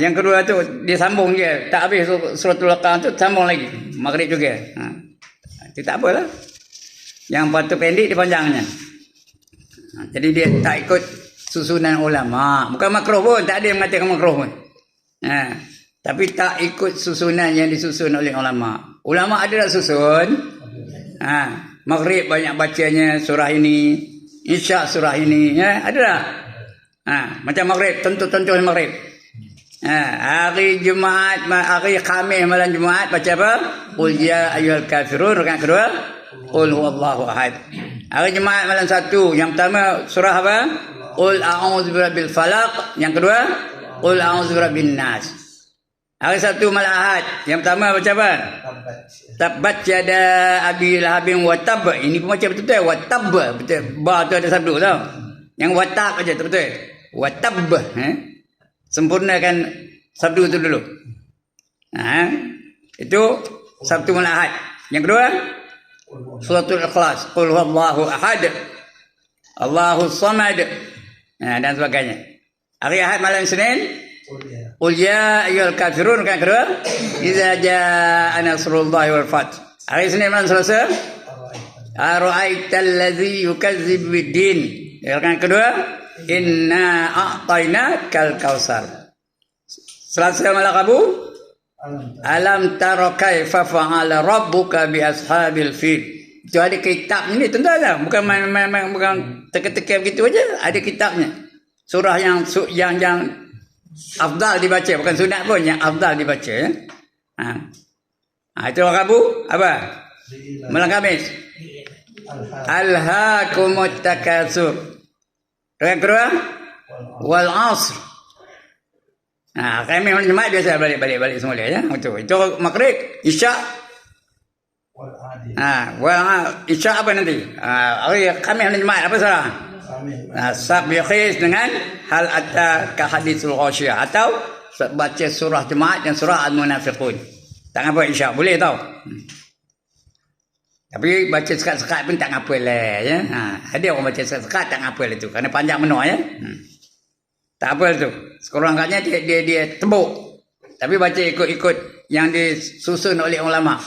Yang kedua tu dia sambung je. Tak habis suratul Waqiah tu sambung lagi. Maghrib juga. Itu tak apalah. Yang patut pendek dia panjangnya. Jadi dia tak ikut susunan ulama. Bukan makruh pun, tak ada yang mengatakan makruh pun. Tapi tak ikut susunan yang disusun oleh ulama. Ulama ada tak susun? Maghrib banyak bacanya surah ini, Isyak surah ini, ya, ada tak? Macam Maghrib, contoh Maghrib. Hari Jumaat, hari Khamis malam Jumaat baca apa? Qul ya ayyuhal kafirun. Rakaat kedua, Qul huwallahu ahad. Hari Jumaat malam 1, yang pertama surah apa? Qul a'udzu birabbil falaq. Yang kedua, Qul a'udzu birabbin nas. Hari Sabtu malam Ahad, yang pertama baca apa? Tabbat yada abi lahabin wa tab. Ini pun baca betul-betul wa tab. Betul. Ba tu ada sabdu tau. Yang wa tab aja betul-betul. Wa tab. Sempurnakan sabdu tu dulu. Itu Sabtu malam Ahad. Yang kedua, Suratul Ikhlas. Qul huwallahu ahad. Allahus samad. Dan sebagainya. Hari Ahad malam Senin, Qul ya ayyuhal kafirun. Kan kedua, Iza jaa nasrullahi wal fath. Hari Senin malam Selasa, Ara'aital ladzi yukazzib biddin. Kan kedua, Inna a'tainakal kautsar. Selasa malam Rabu, Alam tara kaifa fa'ala rabbuka bi ashabil fil. Itu ada kitab ni, tuan-tuan. Bukan bukan teka-teka begitu aja, ada kitabnya. Surah yang afdal dibaca, bukan sunat pun, yang afdal dibaca ya. Itu Rabu apa? Malam Khamis. Alhaakumut takatsur. Yang kedua, wal 'asr. Kami malam Jumaat biasa balik semula ya. Itu Maghrib, Isyak. Isyak apa nanti? Hari kami malam Jumaat apa salah? Sabiqis dengan hal atta ka haditsul ghasyiyah, atau baca surah Jumaat dan surah Al-Munafiqun. Tak apa Isyak, boleh tau. Tapi baca sekat-sekat pun tak apa lah ya. Ada orang baca sekat-sekat tak apa lah tu, kerana panjang menua ya. Tak apa tu. Sekurang-kurangnya dia tebuk. Tapi baca ikut yang disusun oleh ulama.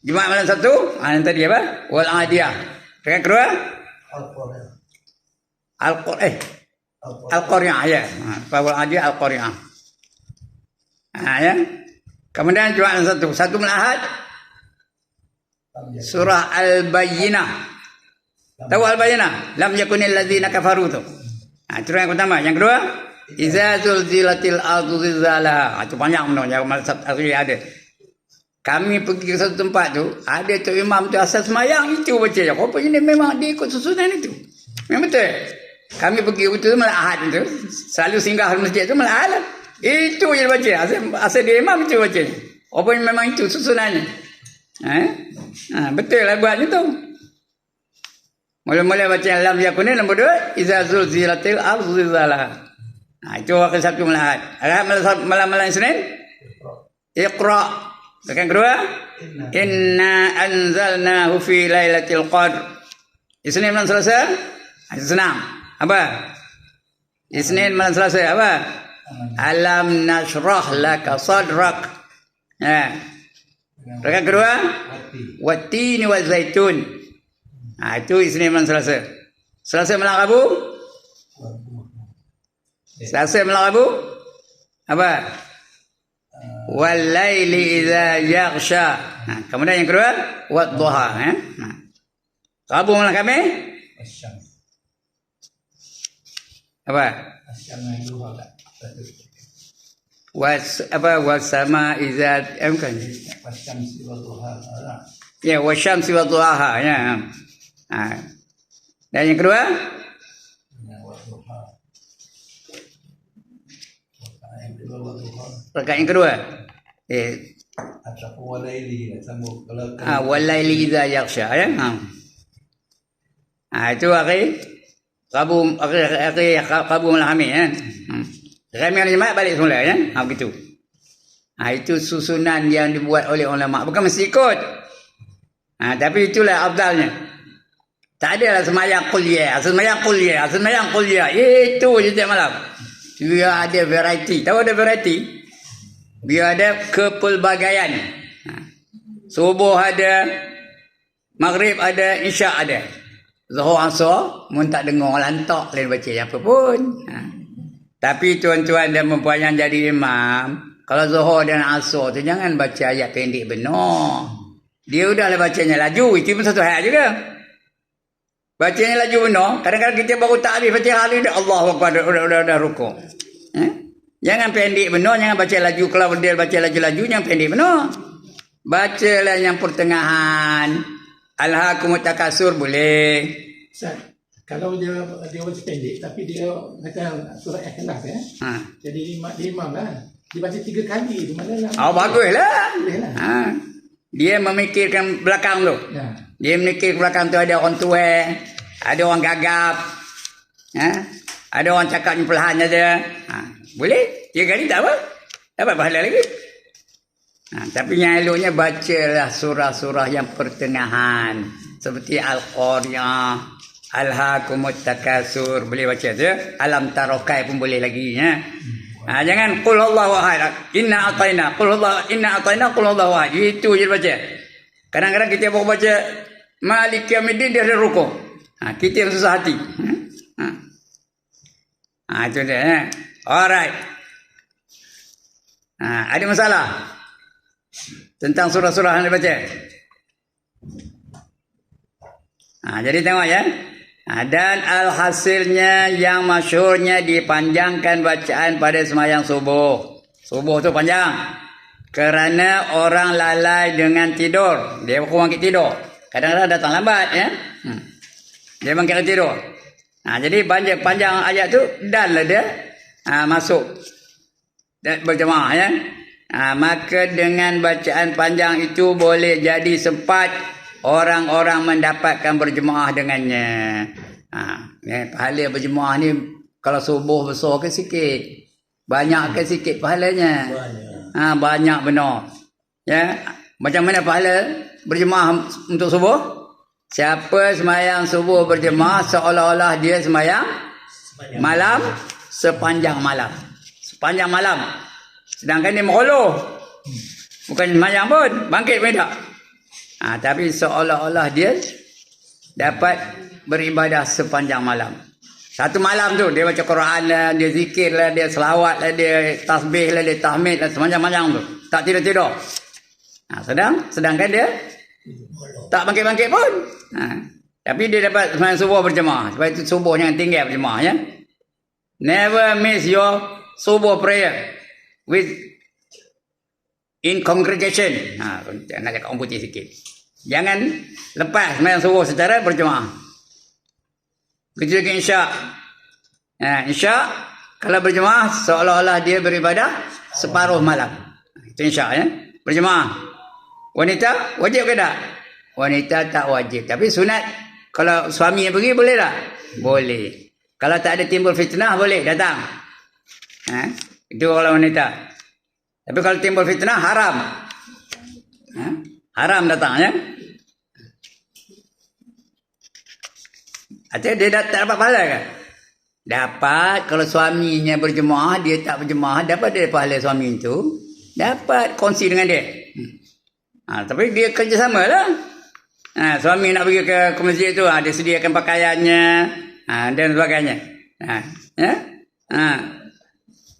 Jumaat malam 1, yang tadi apa? Wal adiyah. Yang kedua, Al-Qari'ah ya. Wal adiyah Al-Qari'ah. Ya. Kemudian Jumaat malam 1 malam Ahad, surah Al-Bayyinah. Tahu Al-Bayyinah? Lam yakunil ladzina kafaru tu. Itu yang pertama. Yang kedua, Iza zulzilatil ardu zilzalaha. Itu panjang benar. Yang malam hari ada. Kami pergi ke satu tempat tu, ada tu imam tu asal semayang itu baca. Rupanya dia memang dia ikut susunan itu. Memang betul. Kami pergi betul malam Ahad itu, selalu singgah di masjid tu malam Ahad. Itu je baca. Asal dia imam itu baca. Rupanya memang itu susunannya. Betul lah buatnya tu. Mula-mula baca lam yakunin, nombor 2 iza zulzilatil ardu zilzalaha. Itu waktu Sabtu malam Ahad. Malam Senin, Iqra. Yang kedua, Inna anzalnahu fi lailatul qadr. Isnin malam Selasa, Senang. Apa? Isnin malam Selasa apa? Alam nashrah laka sadrak. Ya. Rakaat kedua,
Hati.
wattini wa zaitun. Itu Isnin malam Selasa. Selasa malam Rabu? Selasa malam Rabu? Apa? Wal laili idza yaghsha. Kemudian yang kedua, wad duha, Rabu malam Khamis?
Asyam.
Apa?
Asyam yang dua tak.
Wasama izat bukan.
Asyam siwa duha.
Ya, wasyamsi wa duhaha ya. Dan yang kedua?
Duha. Yang kedua duha.
Rakaat yang kedua.
Ataupun walaili sambung kalau
Walaili idza yaghsha ya. Itu hari Rabu malam Khamis ya. Khamis hari Jumaat balik semula ya. Begitu. Itu susunan yang dibuat oleh ulama. Bukan mesti ikut. Tapi itulah afdalnya. Tak adalah semayang kuliah. Semayang kuliah. Itu je tiap malam. Biar ada variety. Tahu ada variety? Biar ada kepelbagaian. Subuh ada, maghrib ada, isyak ada. Zuhur asar, mun tak dengar lantak lain baca apa pun. Tapi tuan-tuan dan puan yang jadi imam, kalau zuhur dan asar tu jangan baca ayat pendek benar. Dia udahlah bacanya laju, itu pun satu hal juga. Bacanya laju benar, kadang-kadang kita baru tak habis Fatihah ni dah Allahu Akbar dah rukuk. Jangan pendek benar, jangan baca laju. Kalau dia baca laju-laju jangan pendek benar. Bacalah yang pertengahan. Alhaakumut takasur boleh.
Ustaz, kalau dia baca pendek tapi dia kata surah Ikhlas ya. Jadi imam lah. Dia baca 3 kali tu mana lah.
Baguslah.
Bolehlah.
Dia memikirkan belakang tu.
Ya.
Dia memikir belakang tu ada orang tua, ada orang gagap. Ada orang cakap perlahan saja. Boleh? 3 kali tak apa. Dapat pahala lagi. Tapi yang eloknya bacalah surah-surah yang pertengahan. Seperti Al-Qari'ah, Alhaakumut takasur. Boleh baca tu. Alam tarokai pun boleh lagi. Jangan qul huwallahu ahad. Inna a'tayna. Qul huwallahu inna a'tayna qul huwallahu ahad. Itu je baca. Kadang-kadang kita baru baca Maliki Yaumiddin dia ada rukuk. Kita yang susah hati. Itu dia. Alright. Ada masalah tentang surah-surah yang dibaca. Jadi tengok ya. Dan alhasilnya yang masyhurnya dipanjangkan bacaan pada sembahyang subuh. Subuh tu panjang. Kerana orang lalai dengan tidur. Dia kurang tidur. Kadang-kadang datang lambat ya. Dia bangkit tidur. Jadi panjang ayat tu dan lah dia masuk berjemaah ya. Maka dengan bacaan panjang itu boleh jadi sempat orang-orang mendapatkan berjemaah dengannya. Pahala berjemaah ni kalau subuh besar ke sikit, banyak ke sikit pahalanya? Banyak benar. Ya, macam mana pahala berjemaah untuk subuh? Siapa sembahyang subuh berjemaah seolah-olah dia sembahyang malam sepanjang malam. Sepanjang malam. Sedangkan dia meroloh. Bukan sembahyang pun, bangkit pun tak. Tapi seolah-olah dia dapat beribadah sepanjang malam. Satu malam tu dia baca Quran lah, dia zikir lah, dia selawat lah, dia tasbih lah, dia tahmid lah, sepanjang malam tu. Tak tidur-tidur. Sedangkan dia tak bangkit-bangkit pun. Tapi dia dapat sembahyang subuh berjemaah. Sebab itu subuh jangan tinggal berjemaah ya. Never miss your subuh prayer with in congregation. Nak cakap orang putih sikit. Jangan lepas sembahyang subuh secara berjemaah. Begitu juga isyak. Isyak kalau berjemaah seolah-olah dia beribadah separuh malam. Itu isyak ya. Berjemaah. Wanita wajib ke tak? Wanita tak wajib. Tapi sunat kalau suami yang pergi boleh tak? Boleh. Kalau tak ada timbul fitnah boleh datang. Itu kalau wanita. Tapi kalau timbul fitnah haram. Haram datang ya. Atau dia tak dapat pahala ke? Dapat. Kalau suaminya berjemaah, dia tak berjemaah, dapat dia pahala suami itu. Dapat kongsi dengan dia. Tapi dia kerjasama lah. Suami nak pergi ke masjid tu, dia sediakan pakaiannya dan sebagainya.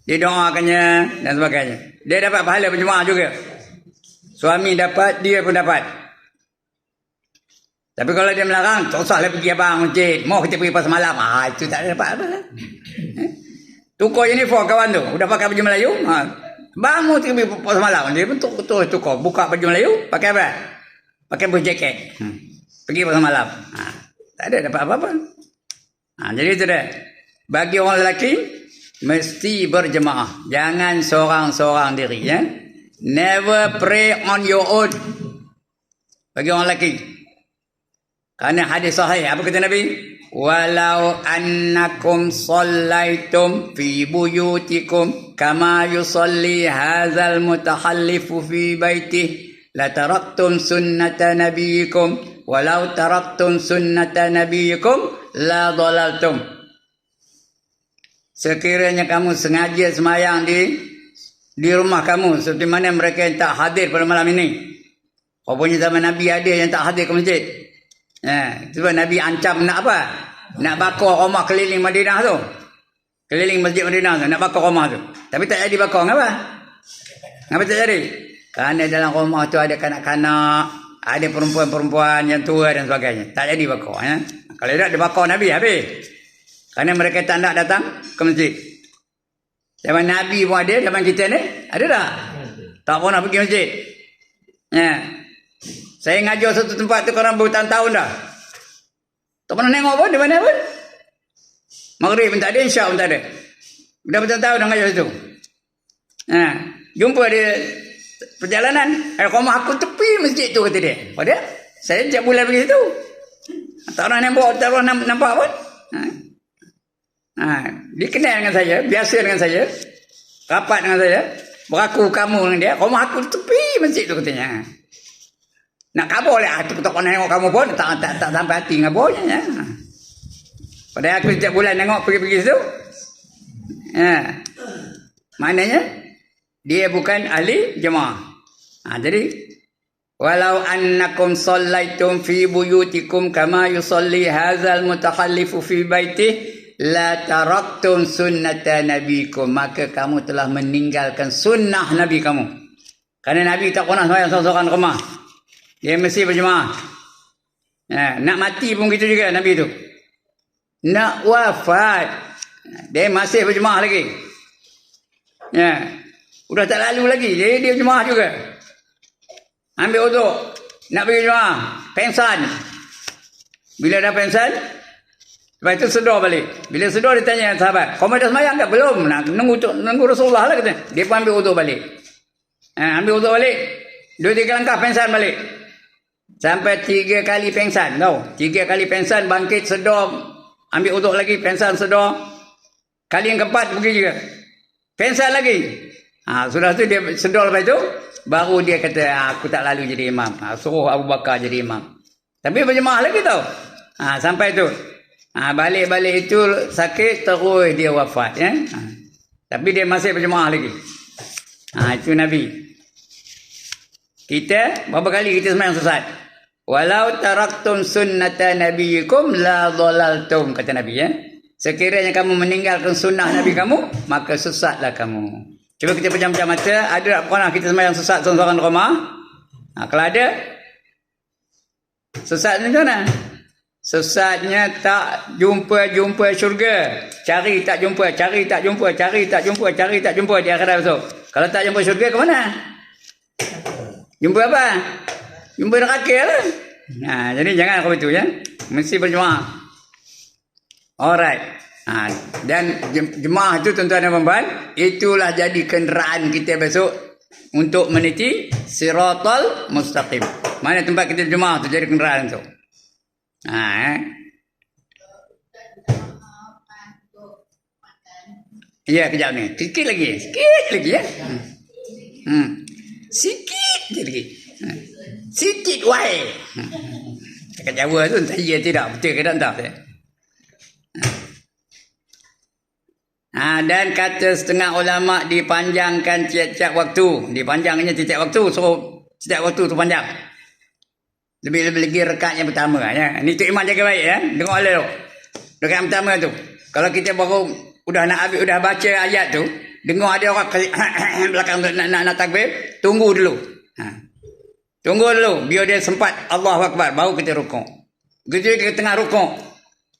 Dia doakannya dan sebagainya. Dia dapat pahala berjemaah juga. Suami dapat, dia pun dapat. Tapi kalau dia melarang, tak usahlah pergi abang masjid. Mau kita pergi pasal malam. Itu tak dapat apa. Tukar uniform kawan tu. Udah pakai baju Melayu. Bang mau pergi pasal malam. Dia pun tukar. Buka baju Melayu. Pakai apa? Pakai baju jaket. Pergi pasal malam. Tak ada dapat apa-apa. Jadi itu dah. Bagi orang lelaki, mesti berjemaah. Jangan seorang-seorang diri. Ya? Never pray on your own. Bagi orang lelaki. Kerana hadis sahih, apa kata Nabi? Walau annakum sallaitum fi buyutikum kama yusalli hadzal mutahallifu fi baitihi la taraktum sunnata nabiyikum walau taraktum sunnata nabiyikum la dhalaltum. Sekiranya kamu sengaja semayang di rumah kamu seperti mana mereka yang tak hadir pada malam ini. Rupanya zaman Nabi ada yang tak hadir ke masjid. Sebab Nabi ancam nak apa? Nak bakar rumah keliling Madinah tu. Keliling masjid Madinah tu. Nak bakar rumah tu. Tapi tak jadi bakar. Kenapa? Kenapa tak jadi? Kerana dalam rumah tu ada kanak-kanak. Ada perempuan-perempuan yang tua dan sebagainya. Tak jadi bakar. Ya? Kalau tidak dia bakar Nabi habis. Kerana mereka tak nak datang ke masjid. Zaman Nabi pun ada. Zaman kita ni. Ada tak? Tak pernah pergi masjid. Saya ngajar satu tempat tu korang bertahun-tahun dah. Tak pernah tengok pun, di mana pun. Maghrib pun tak ada, Isyak pun tak ada. Dah bertahun-tahun dah ngajar situ. Jumpa dia perjalanan. Rumah aku tepi masjid tu kata dia. Pada saya setiap bulan pergi situ. Tak pernah nampak pun. Dia kenal dengan saya, biasa dengan saya. Rapat dengan saya. Beraku kamu dengan dia. Rumah aku tepi masjid tu katanya. Nak kabur lah. Aku tak pernah tengok kamu pun. Tak sampai hati ngaburnya. Ya. Padahal aku setiap bulan tengok pergi-pergi situ. Maknanya, dia bukan ahli jemaah. Jadi, walau annakum sallaitum fi buyutikum kama yusalli hazal mutakhallifu fi baitih la taraktum sunnata nabikum. Maka kamu telah meninggalkan sunnah Nabi kamu. Kerana Nabi tak pernah sembahyang seorang-seorang rumah. Dia mesti berjemaah. Nak mati pun gitu juga Nabi itu. Nak wafat. Dia masih berjemaah lagi. Udah tak lalu lagi. Dia berjemaah juga. Ambil uduk. Nak pergi jemaah. Pengsan. Bila dah pengsan, lepas itu sedar balik. Bila sedar dia tanya sahabat, kau dah semayang tak? Belum. Nunggu Rasulullah lah kata. Dia pun ambil uduk balik. Ambil uduk balik. 2-3 langkah pengsan balik. Sampai 3 kali pengsan. Tahu? 3 kali pengsan, bangkit, sedar. Ambil uduk lagi, pengsan, sedar. Kali yang keempat pergi juga. Pengsan lagi. Sudah tu dia sedar lepas itu. Baru dia kata, aku tak lalu jadi imam. Suruh Abu Bakar jadi imam. Tapi berjemaah lagi tau. Sampai tu. Balik-balik itu sakit, terus dia wafat. Ya? Tapi dia masih berjemaah lagi. Itu Nabi. Kita, berapa kali kita sembahyang sesat? Walau taraktum sunnata nabiyikum la dhalaltum, kata Nabi. Ya? Sekiranya kamu meninggalkan sunnah Nabi kamu, maka sesatlah kamu. Cuba kita pejam-pejam mata. Ada tak pernah kita sembahyang sesat seorang-seorang di rumah? Kalau ada, sesatnya macam mana? Sesatnya tak jumpa syurga. Cari tak jumpa, cari tak jumpa, cari tak jumpa, cari tak jumpa di akhirat besok. Kalau tak jumpa syurga, ke mana? Jumpa apa? Jumpa neraka lah. Jadi jangan kau itu ya. Mesti berjemaah. Alright. Dan jemaah itu tuan-tuan dan puan-puan, itulah jadi kenderaan kita besok untuk meniti siratal mustaqim. Mana tempat kita jemaah tu jadi kenderaan tu. Ya, kejap ni. Sikit lagi ya. Sikit je lagi. Sikit wahai. Cakap Jawa tu entah ya tidak betul ke tak. Dan kata setengah ulama dipanjangkan tiap-tiap waktu. Dipanjangnya tiap-tiap waktu. So, setiap waktu tu panjang. Lebih-lebih lagi rekat yang pertama. Ya. Ini Tok Iman jaga baik. Ya. Dengar oleh tu. Rekat yang pertama tu. Kalau kita baru udah baca ayat tu. Dengar ada orang belakang tu nak takbir. Tunggu dulu. Tunggu dulu. Biar dia sempat Allahu Akbar. Baru kita rukuk. Begitu kita tengah rukuk.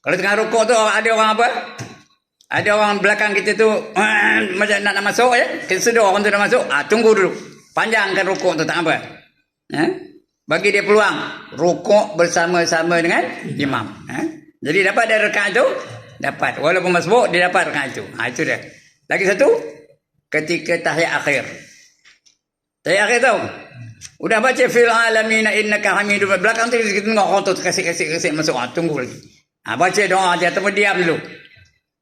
Kalau tengah rukuk tu ada orang apa? Ada orang belakang kita tu macam nak masuk ya. Kita sedar orang tu nak masuk. Tunggu dulu. Panjangkan rukuk tu tak apa. Bagi dia peluang rukuk bersama-sama dengan imam. Jadi dapat dari rakaat tu? Dapat. Walaupun masbuk dia dapat rakaat itu. Itu dia. Lagi satu ketika tahiyat akhir. Tahiyat akhir tahu? Udah baca fil alamin innaka hamidum. Belakang tu kita tengok orang tu kasih masuk. Tunggu lagi. Baca doa dia atau diam dulu.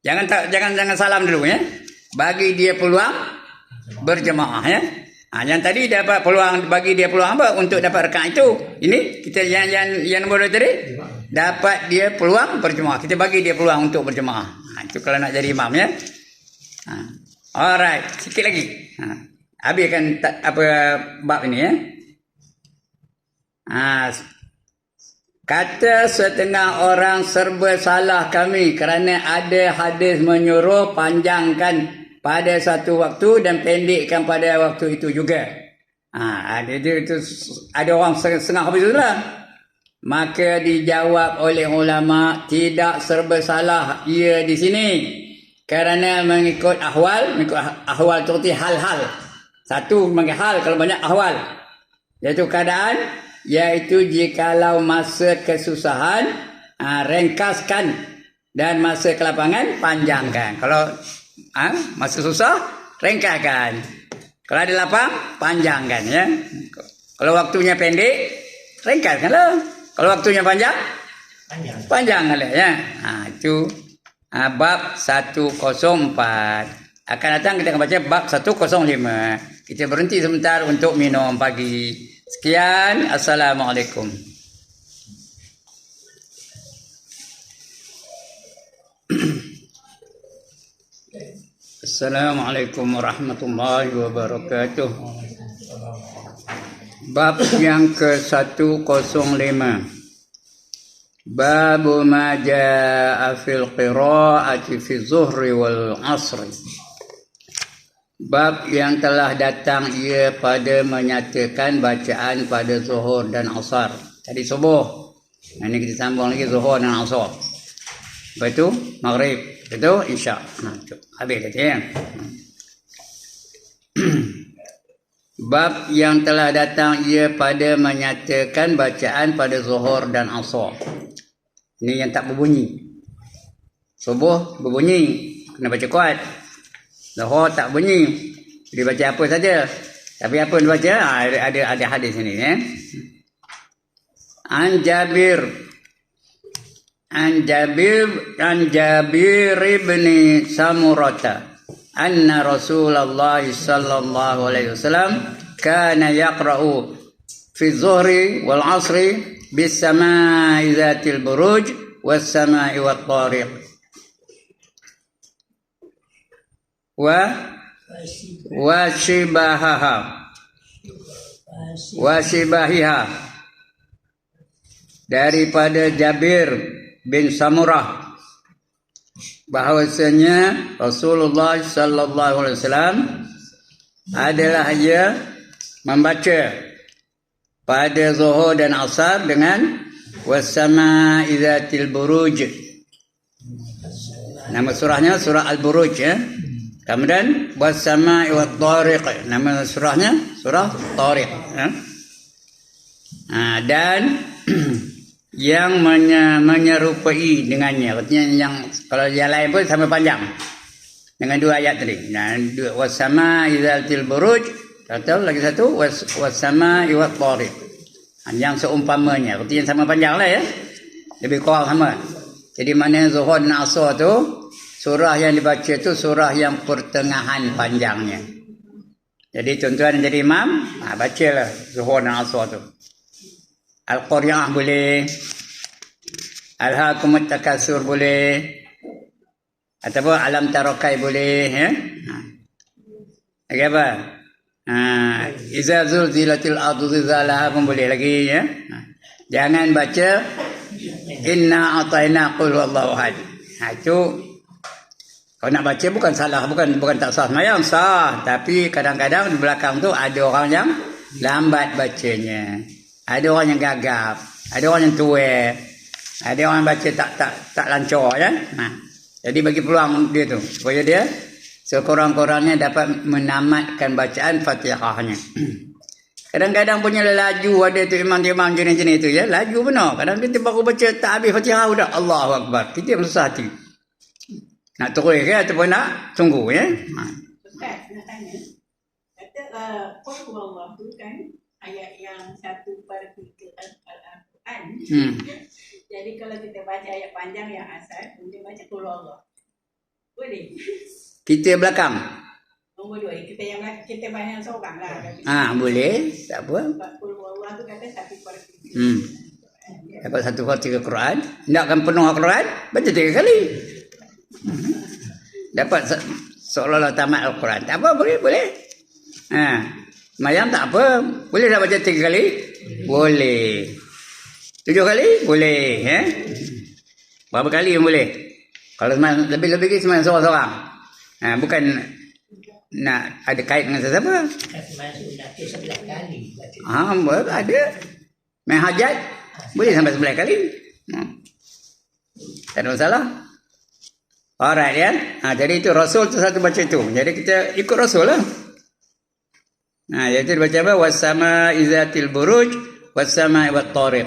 Jangan salam dulu ya. Bagi dia peluang berjemaah ya. Yang tadi dapat peluang, bagi dia peluang apa untuk dapat rakaat itu. Ini kita yang nombor 2 tadi dapat dia peluang berjemaah. Kita bagi dia peluang untuk berjemaah. Itu kalau nak jadi imam ya. Alright, sikit lagi. Habiskan apa bab ini ya. Kata setengah orang serba salah kami kerana ada hadis menyuruh panjangkan pada satu waktu dan pendekkan pada waktu itu juga. Ada orang setengah habis itulah. Maka dijawab oleh ulama tidak serba salah ia di sini kerana mengikut ahwal tu arti hal-hal. Satu mengikut hal, kalau banyak ahwal. Iaitu keadaan. Iaitu jikalau masa kesusahan ringkaskan dan masa kelapangan panjangkan. Kalau masa susah ringkaskan. Kalau ada lapang panjangkan ya. Kalau waktunya pendek ringkaskanlah. Kalau waktunya panjang panjangkanlah ya. Itu bab 104. Akan datang kita akan baca bab 105. Kita berhenti sebentar untuk minum pagi. Sekian, Assalamualaikum. Assalamualaikum warahmatullahi wabarakatuh. Bab yang ke-105. Bab ma jaa fil qiraati fi zuhri wal asri. Bab yang telah datang ia pada menyatakan bacaan pada zuhur dan asar. Tadi subuh. Ini kita sambung lagi zuhur dan asar. Lepas itu maghrib. Itu isya. Habis tadi ya. Bab yang telah datang ia pada menyatakan bacaan pada zuhur dan asar. Ini yang tak berbunyi. Subuh berbunyi. Kena baca kuat. Zuhur tak bunyi. Dia baca apa saja. Tapi apa dia baca? Ada hadis ini ya. An Jabir ibn Samurata anna Rasulullah sallallahu alaihi wasallam kana yaqra'u fi zuhri wal asri bis samaa'i zatil buruj was samaa'i wat tariq wa shibahiha daripada Jabir bin Samurah bahawasanya Rasulullah sallallahu alaihi wasallam adalah ia membaca pada zuhur dan asar dengan was-samaa'i zatil buruj. Nama surahnya surah Al-Buruj ya. Kemudian was-samaa'i wat tariq. Nama surahnya surah Tariq ya. Dan yang menyerupai dengannya. Artinya yang kalau yang lain pun sama panjang dengan dua ayat tadi. Dan was-samaa'i zatil buruj. Atau lagi satu was-samaa'i wat tariq. Yang seumpamanya. Artinya sama panjang lah ya. Lebih kurang sama. Jadi mana zuhur dan asar tu surah yang dibaca tu surah yang pertengahan panjangnya. Jadi tuan-tuan yang jadi imam, bacalah zuhur dan asar tu. Al-Qari'ah boleh. Al-Hakumut Takasur boleh. Ataupun alam tarokai boleh ya. Lagi apa? Iza zulzilatil ardu zilzalaha pun boleh lagi ya. Jangan baca inna ataina qul huwallahu ahad. Itu kalau nak baca bukan salah, bukan tak sah semayang, sah. Tapi kadang-kadang di belakang tu ada orang yang lambat bacanya. Ada orang yang gagap, ada orang yang tua. Ada orang yang baca tak lancar ya. Jadi bagi peluang dia tu supaya dia sekurang-kurangnya dapat menamatkan bacaan Fatihahnya. Kadang-kadang punya laju ada tu imam-imam jenis-jenis tu ya, laju benar. Kadang kita baru baca tak habis Fatihah dah Allahu Akbar. Kita yang susah hati. Nak terus ke ataupun nak tunggu ya.
Ustaz nak tanya. Kata qul huwallahu tu kan ayat yang satu pada tiga Al-Quran. Jadi kalau kita baca ayat panjang yang asal, kemudian baca qul huwallahu. Boleh?
Kita belakang.
Nombor dua, kita yang belakang, kita banyak seorang lah.
Boleh, tak apa.
Qul huwallahu tu kata satu pada tiga.
Dapat satu per tiga Quran. Nakkan penuh Al-Quran, baca 3 kali. Dapat seolah-olah tamat Al-Quran. Tak apa, boleh. Mayang tak apa. Boleh tak baca 3 kali? Boleh. 7 kali? Boleh. Berapa kali yang boleh? Kalau lebih-lebih semayang seorang-seorang. Bukan nak ada kait dengan sesiapa. Ada. Main hajat boleh sampai 11 kali. Tak ada masalah. Alright ya. Jadi itu Rasul tu satu baca itu. Jadi kita ikut Rasul lah. Iaitu dibaca apa? Wassama'i zatil buruj wassama'i wat tariq.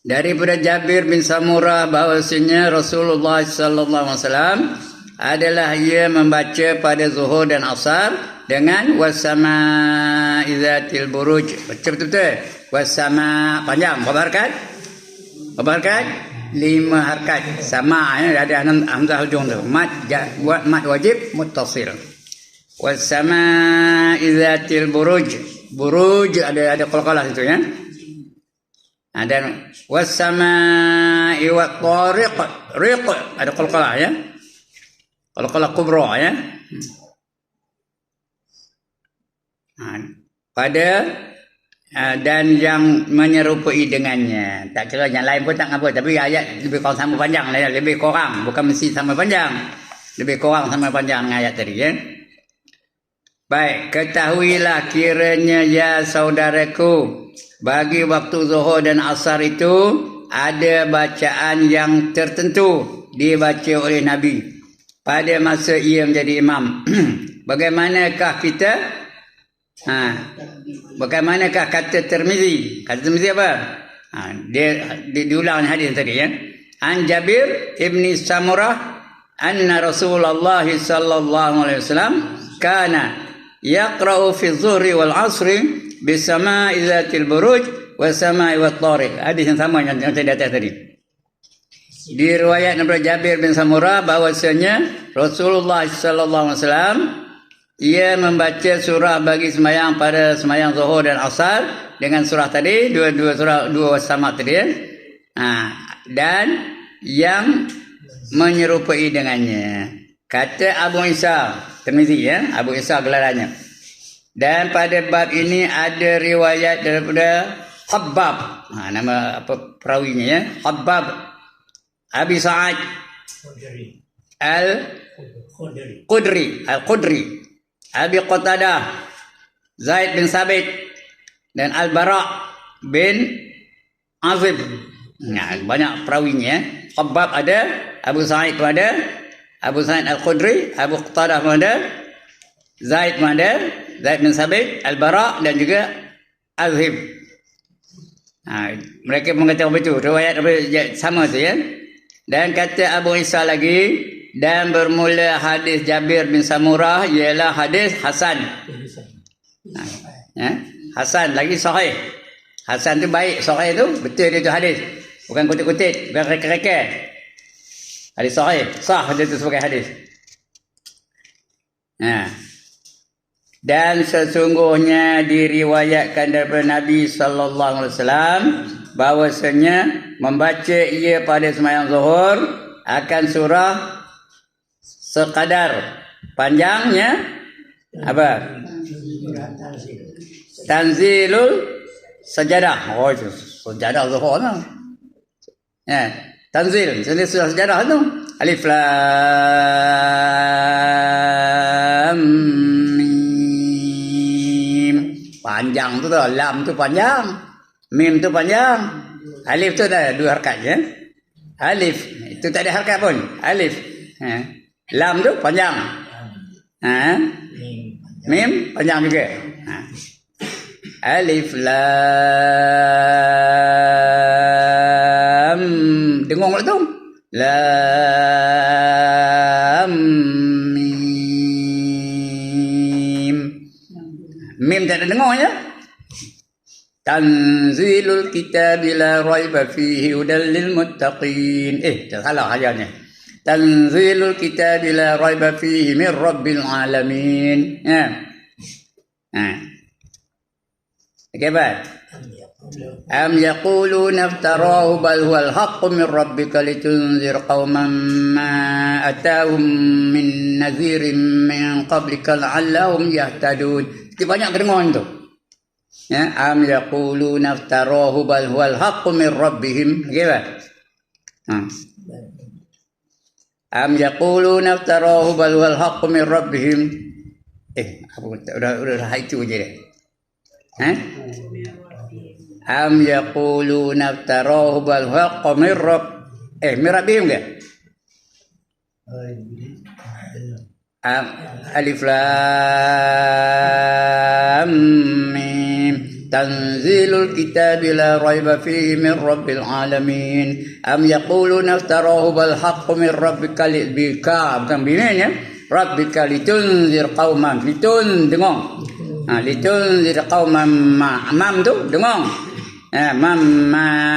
Daripada Jabir bin Samurah bahawasanya Rasulullah sallallahu alaihi wasallam adalah ia membaca pada zuhur dan asar dengan wassama'i zatil buruj. Baca betul-betul. Wassama' panjang. Berapa harakat? 5 harakat. Sama ada hamzah hujung tu. Buat mat wajib muttasil. Wassama'i zatil buruj. Buruj ada qalqalah situ ya. Dan wassama'i wat tariq. Riq ada qalqalah ya. Qalqalah kubra ya. Pada dan yang menyerupai dengannya. Tak kira yang lain pun tak apa. Tapi ayat lebih kurang sama panjang. Lebih kurang. Bukan mesti sama panjang. Lebih kurang sama panjang dengan ayat tadi ya. Baik. Ketahuilah kiranya ya saudaraku. Bagi waktu zuhur dan asar itu ada bacaan yang tertentu dibaca oleh Nabi pada masa ia menjadi imam. Bagaimanakah kita? Bagaimanakah kata Tirmizi? Kata Tirmizi apa? Dia diulang hadis tadi ya. An Jabir ibni Samurah anna Rasulullah sallallahu alaihi wasallam kana yaqra'u fi dhuhri wal 'ashri bisama'i zatil buruj wa sama'i wat tariq. Hadis yang sama yang tadi atas tadi. Di riwayat daripada Jabir bin Samurah bahwasanya Rasulullah sallallahu alaihi wasallam ia membaca surah bagi sembahyang pada sembahyang zuhur dan asar dengan surah tadi, dua sama tadi ya. Dan yang menyerupai dengannya. Kata Abu Isa Tirmizi ya, Abu Isa gelarannya. Dan pada bab ini ada riwayat daripada Habbab. Nama apa perawinya ya? Habbab Abi Sa'ad Al-Qudri Abi Qatadah, Zaid bin Sabit dan Al-Bara' bin Azib. Banyak perawinya. Habbab ada, Abu Sa'id pun ada, Abu Sa'id Al-Khudri, Abu Qatadah pun ada, Zaid pun ada, Zaid bin Sabit, Al-Bara' dan juga Azib. Mereka mengatakan begitu. Riwayat sama tu ya. Dan kata Abu Isa lagi, dan bermula hadis Jabir bin Samurah ialah hadis Hasan. Hasan lagi sahih. Hasan tu baik, sahih tu betul dia tu hadis. Bukan kutip-kutip, bukan reka-reka. Hadis sahih, sah dia tu sebagai hadis. Dan sesungguhnya diriwayatkan daripada Nabi sallallahu alaihi wasallam bahwasanya membaca ia pada sembahyang zuhur akan surah sekadar panjangnya apa? Tanzilul sajadah. Oh, itu sajadah zuhur tu. Ya, tanzil. Jadi sajadah tu. Alif lam mim. Panjang tu tu. Lam tu panjang. Mim tu panjang. Alif tu ada 2 harakat ya. Alif itu tak ada harakat pun. Alif. Lam tu panjang. Mim panjang juga. Alif lam. Dengung tak tu? Lam mim. Mim tak ada dengung ya. Tanzilul kitab la raiba fihi hudal lil muttaqin. Tak salah ayatnya. Tanzilul kitab la raiba fihi min rabbil alamin. Bagaimana? Am yaquluna iftarahu bal huwal haqqu min rabbika litunzir qauman ma atahum min nadhirin min qablika la'allahum yahtadun. Kita banyak kedengaran tu. Ya, am yaquluna iftarahu bal huwal haqqu min rabbihim. Bagaimana? Am yaquluna iftarahu bal huwal haqqu min rabbihim. Udah itu aja deh. Am yaquluna iftarahu bal huwal haqqu min rabbihim ke? Alif lam mim. Tanzilul kitab la raiba fihi min rabbil alamin. Am yaquluna iftarahu bal haqqu min rabbika bika. Bukan bimin ya. Rabbika litunzir qauman. Dengung. Litunzir qauman mam tu dengung. Mam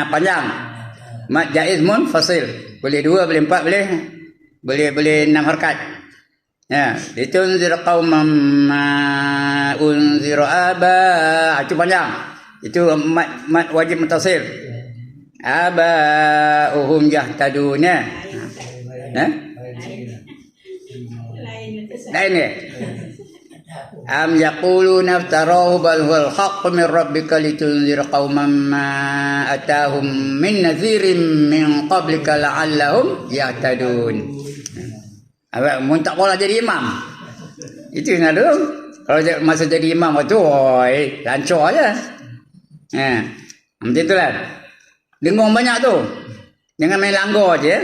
panjang. Mad jaiz munfasil. Boleh 2, boleh 4, boleh 6 harakat. Ya, litunzir qauman ma unzira aba. Itu panjang. Itu mad wajib mutasil. Abauhum yahtaduna. Lain ya. Am yaquluna iftarahu bal huwal haqqu min rabbika litunzir qauman ma atahum min nadhirin min qablika la'allahum yahtadun. Abang mun tak boleh jadi imam. Itu yang ada. Kalau masa jadi imam tu, lancar aja. Macam itulah. Dengung banyak tu. Jangan main langgar je.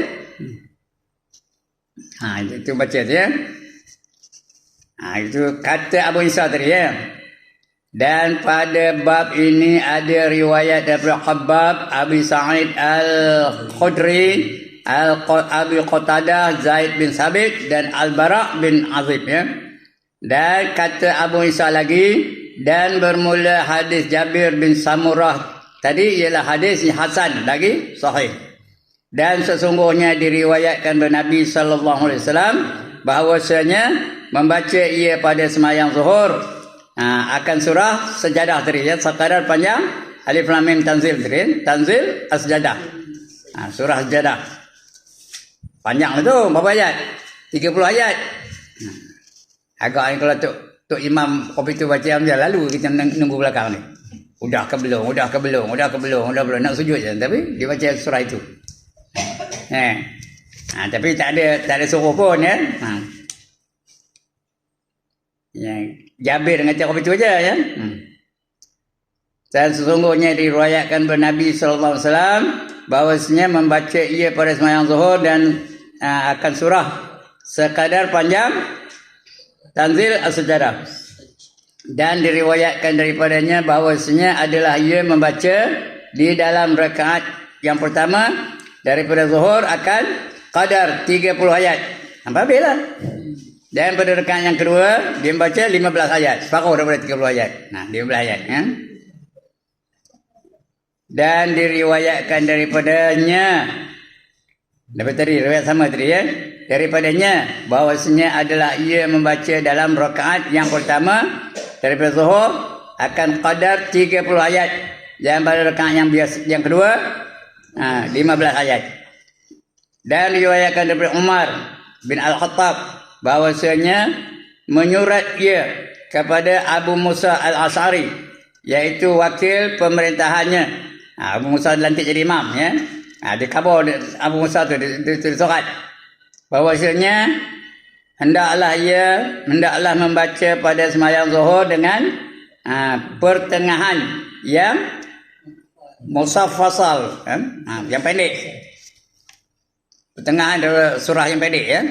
Itu baca tu ya. Itu kata Abu Isa tadi ya. Dan pada bab ini ada riwayat daripada Khabbab, Abi Sa'id Al-Khudri, Abi Qatadah, Zaid bin Sabit dan Al-Bara' bin Azib ya. Dan kata Abu Isa lagi, dan bermula hadis Jabir bin Samurah tadi ialah hadis yang hasan lagi sahih. Dan sesungguhnya diriwayatkan oleh Nabi sallallahu alaihi wasallam bahawasanya membaca ia pada sembahyang zuhur akan surah Sajadah tadi ya, sekadar panjang Alif Lam Mim Tanzil tadi, Tanzil As-Sajadah. Surah Sajadah. Panjang itu berapa ayat? 30 ayat. Agak kalau tok imam kopi tu baca ambil lalu kita nunggu belakang ni. Udah ke belum nak sujud je, tapi dia baca surah itu. Tapi tak ada suruh pun ya. Jabir dengan kopi tu aja ya. Dan sesungguhnya diriwayatkan oleh Nabi sallallahu alaihi wasallam bahwasanya membaca ia pada sembahyang zuhur dan akan surah sekadar panjang Tanzil As-Sajadah. Dan diriwayatkan daripadanya bahawasanya adalah ia membaca di dalam rakaat yang pertama daripada zuhur akan qadar 30 ayat. Nampak habislah. Dan pada rakaat yang kedua dia membaca 15 ayat. Separuh daripada 30 ayat. 15 ayat ya. Dan diriwayatkan daripadanya daripada tadi riwayat sama tadi ya. Daripadanya bahawasanya adalah ia membaca dalam rakaat yang pertama daripada zuhur akan qadar 30 ayat, dan pada rakaat yang kedua 15 ayat. Dan diriwayatkan daripada Umar bin Al-Khattab bahwasanya menyurat ia kepada Abu Musa Al-Asy'ari, iaitu wakil pemerintahannya. Abu Musa dilantik jadi imam, ya. Dia khabar Abu Musa tu di surat bahwasanya hendaklah membaca pada sembahyang zuhur dengan pertengahan yang musaffasal, yang pendek. Pertengahan surah yang pendek, ya.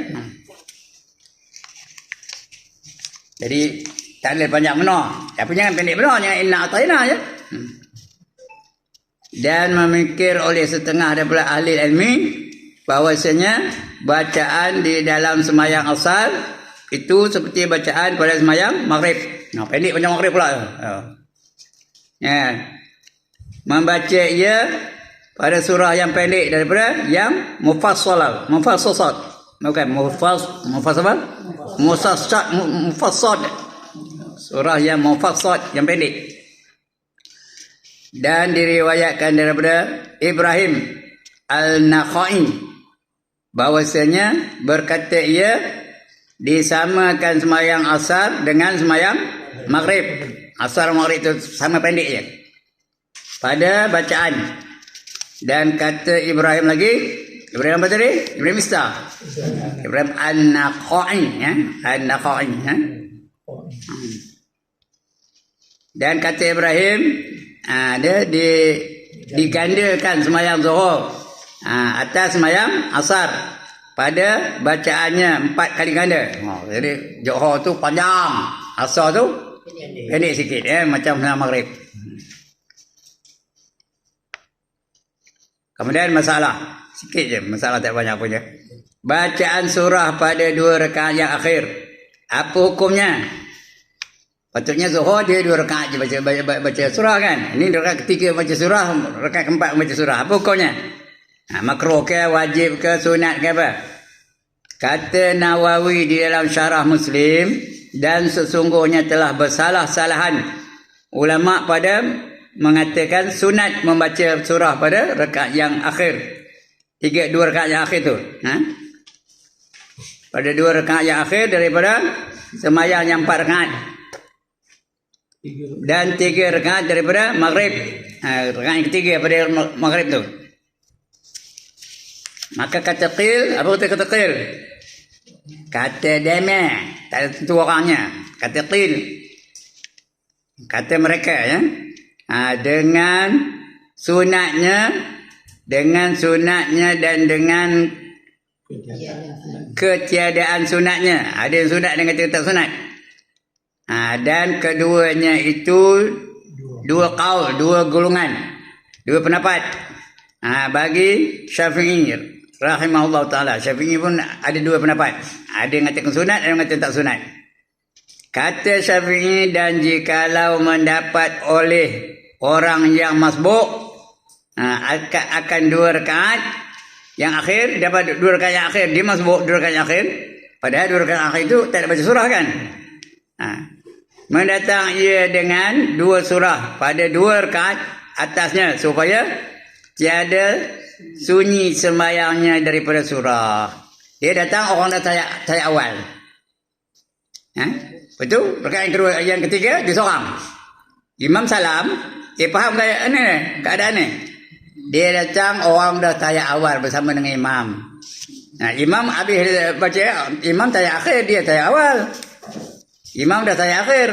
Jadi tak boleh panjang benar, tapi jangan pendek benar, jangan inna ataina, ya. Dan memikir oleh setengah daripada ahli ilmi bahwasanya bacaan di dalam sembahyang asar itu seperti bacaan pada sembahyang maghrib. Pendek macam maghrib pula. Ya. Membaca ia pada surah yang pendek daripada yang mufassal. Bukan mufassal. Surah yang mufassal yang pendek. Dan diriwayatkan daripada Ibrahim Al-Nakhai bahwasanya berkata ia disamakan sembahyang asar dengan sembahyang maghrib. Asar maghrib itu sama pendek je pada bacaan. Dan kata Ibrahim lagi, Ibrahim apa tadi? Ibrahim Mista. Ibrahim Al-Nakhai, ya. Al-Nakhai, ya. Dan kata Ibrahim, dia digandakan sembahyang zuhur atas sembahyang asar pada bacaannya 4 kali ganda. Jadi zuhur tu panjang, asar tu pendek sikit, macam sembahyang maghrib. Kemudian masalah sikit je, masalah tak banyak punya. Bacaan surah pada 2 rakaat yang akhir, apa hukumnya? Patutnya zuhur dia 2 rakaat je baca surah, kan. Ini rakaat ketiga baca surah, rakaat keempat baca surah. Apa hukumnya? Makruh ke, wajib ke, sunat ke apa? Kata Nawawi di dalam Syarah Muslim, dan sesungguhnya telah bersalah-salahan ulama pada mengatakan sunat membaca surah pada rakaat yang akhir. 2 rakaat yang akhir tu. Pada 2 rakaat yang akhir daripada sembahyang yang 4 rakaat. Dan 3 rakaat daripada maghrib. Rakaat yang ketiga pada maghrib tu. Maka kata qil, apa kata qil? Kata deme, tak ada tentu orangnya. Kata qil, kata mereka, ya. Dengan sunatnya dan dengan ketiadaan sunatnya. Ada yang sunat dengan tak sunat. Dan keduanya itu 2 qaul, 2 golongan, 2 pendapat. Bagi Syafi'i rahimahullah ta'ala, Syafi'i pun ada 2 pendapat. Ada yang mengatakan sunat, ada yang mengatakan tak sunat. Kata Syafi'i, dan jikalau mendapat oleh orang yang masbuk akan 2 rakaat yang akhir, dapat 2 rakaat yang akhir, dia masbuk 2 rakaat yang akhir, padahal 2 rakaat yang akhir itu tak ada baca surah, kan. Mendatang ia dengan 2 surah pada 2 rakaat atasnya, supaya tiada sunyi sembahyangnya daripada surah. Dia datang, orang dah tayat awal. Betul? Rakaat yang kedua, yang ketiga dia seorang. Imam salam, dia faham keadaan ni. Dia datang, orang dah tayat awal bersama dengan imam. Imam habis baca, imam tayat akhir, dia tayat awal. Imam dah tayat akhir,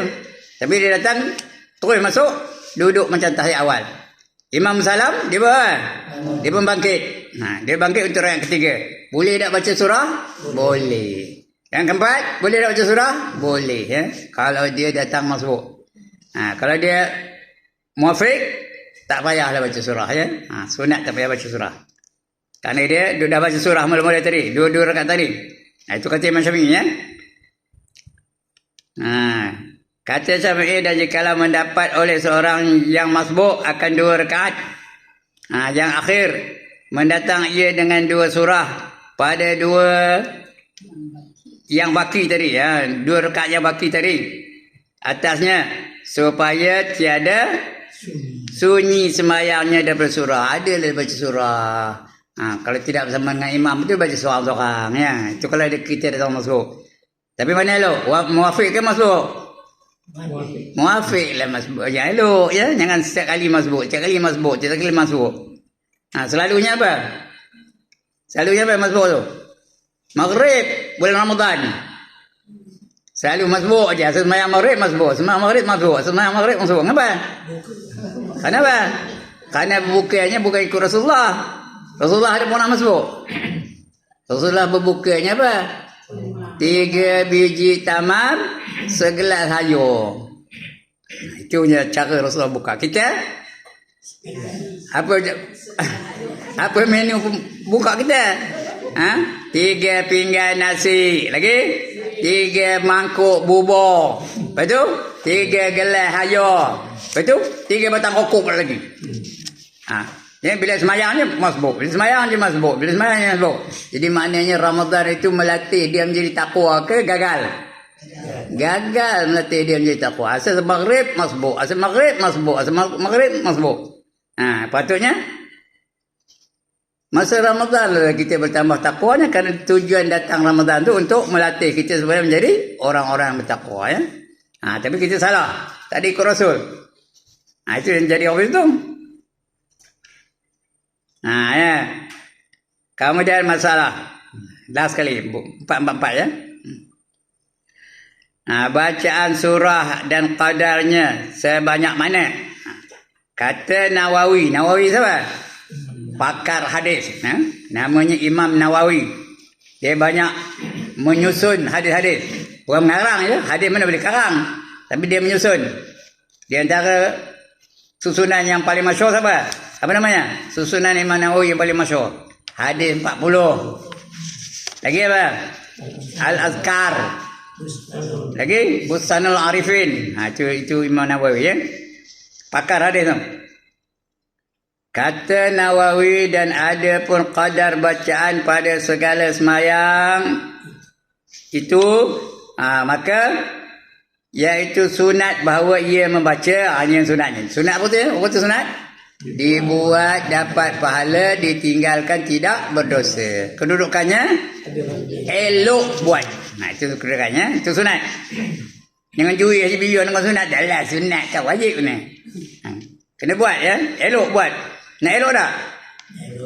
tapi dia datang terus masuk, duduk macam tayat awal. Imam salam, dia pun bangkit. Dia bangkit untuk rakaat ketiga. Boleh tak baca surah? Boleh. Yang keempat, boleh tak baca surah? Boleh, ya. Kalau dia datang masuk. Kalau dia muafiq, tak payahlah baca surah, ya. Sunat tak payah baca surah. Kerana dia dah baca surah mula-mula tadi, 2 rakaat tadi. Itu kata Imam Syafi'i, ya. Kata Syafi'i, dan jikalau mendapat oleh seorang yang masbuk akan 2 rakaat yang akhir, mendatang ia dengan 2 surah pada 2 yang baki tadi, 2 rakaat yang baki tadi atasnya, supaya tiada sunyi sembahyangnya daripada surah. Adalah baca surah, Kalau tidak bersama dengan imam itu baca seorang-seorang ya. Itu kalau kita datang masuk. Tapi mana elok? Muafiq ke masuk? Muafiq lah masuk. Ya elok ya. Jangan setiap kali masuk, setiap kali masuk. Selalunya apa? Selalunya apa masuk tu? Maghrib bulan Ramadan. Selalu masuk aja. Sembahyang maghrib masuk, sembahyang maghrib masuk, sembahyang maghrib masuk. Kenapa? Kenapa? Karena bukanya bukan ikut Rasulullah. Rasulullah ada pun nak masuk. Rasulullah berbukanya apa? 3 biji tamar, segelas sayur. Itunya cara Rasulullah buka. Kita apa menu buka kita? 3 pinggan nasi, lagi 3 mangkuk bubur. Lepas tu 3 gelas sayur. Lepas tu 3 batang rokok lagi. Ya, bila semayang je masbuk. Bila semayang je masbuk. Bila semayang je masbuk. Jadi maknanya Ramadan itu melatih dia menjadi takwa ke gagal? Gagal melatih dia menjadi takwa. Asal maghrib masbuk. Asal maghrib masbuk. Asal maghrib masbuk. Patutnya masa Ramadan lah kita bertambah takwanya, kerana tujuan datang Ramadan tu untuk melatih kita supaya menjadi orang-orang yang bertakwa ya. Tapi kita salah. Tak ikut Rasul. Itu yang jadi habis tu. Ya. Kemudian masalah last sekali 444 ya. Bacaan surah dan qadarnya sebanyak mana? Kata Nawawi. Nawawi siapa? Pakar hadis. Namanya Imam Nawawi. Dia banyak menyusun hadis-hadis. Bukan mengarang ya. Hadis mana boleh karang. Tapi dia menyusun. Di antara susunan yang paling masyhur siapa? Apa namanya? Susunan Imam Nawawi yang paling masyhur. Hadis 40. Lagi apa? Al-Azkar. Lagi Bustanul Arifin. Itu Imam Nawawi ya. Pakar hadis tu. Kata Nawawi, dan ada pun qadar bacaan pada segala semayang itu maka iaitu sunat bahawa ia membaca. Hanya sunatnya. Sunat apa tu ya? Apa tu sunat? Dibuat dapat pahala, ditinggalkan tidak berdosa. Kedudukannya elok buat. Itu kedudukannya. Itu sunat. Jangan curi haji bilion dengan sunat. Dah lah sunat tak wajib ni. Kena buat ya. Elok buat. Nak elok tak?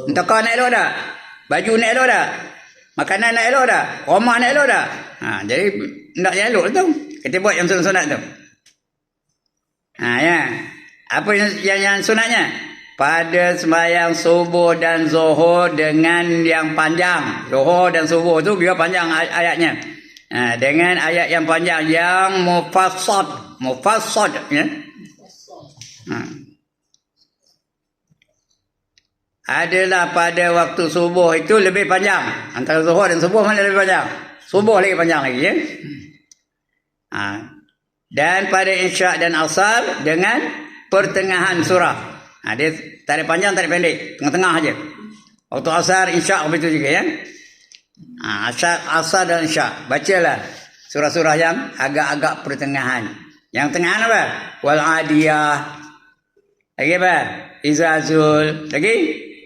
Entakar nak elok tak? Baju nak elok tak? Makanan nak elok tak? Rumah nak elok tak? Jadi nak yang elok tu. Kita buat yang sunat-sunat tu. Ya. Apa yang sunatnya? Pada sembahyang subuh dan zuhur dengan yang panjang. Zuhur dan subuh tu biar panjang ayatnya. Dengan ayat yang panjang yang mufassad ya. Adalah pada waktu subuh itu lebih panjang. Antara zuhur dan subuh mana lebih panjang? Subuh lagi panjang lagi ya. Dan pada isyak dan asar dengan pertengahan surah. Dia tak ada panjang, tak ada pendek, tengah-tengah aja. Waktu asar, isyak begitu juga ya. Asar dan isyak. Bacalah surah-surah yang agak-agak pertengahan. Yang tengahan apa? Wal adiyah. Lagi apa? Izazul. Lagi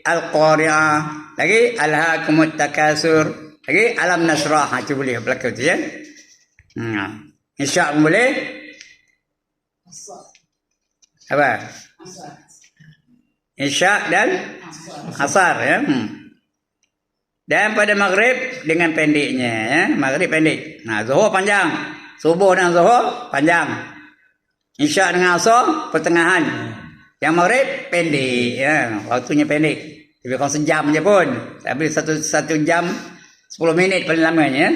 Al-Qari'ah. Lagi Alhaakumut Takasur. Lagi Alam Nasrah. Itu boleh berlaku tu ya. Isyak pun boleh. Apa? Isyak dan asar ya. Dan pada maghrib dengan pendeknya ya. Maghrib pendek. Zuhur panjang. Subuh dengan zuhur panjang. Isyak dengan asar pertengahan. Yang maghrib pendek ya. Waktunya pendek. Lebih kurang sejam je pun. Tapi satu jam 10 minit paling lamanya ya.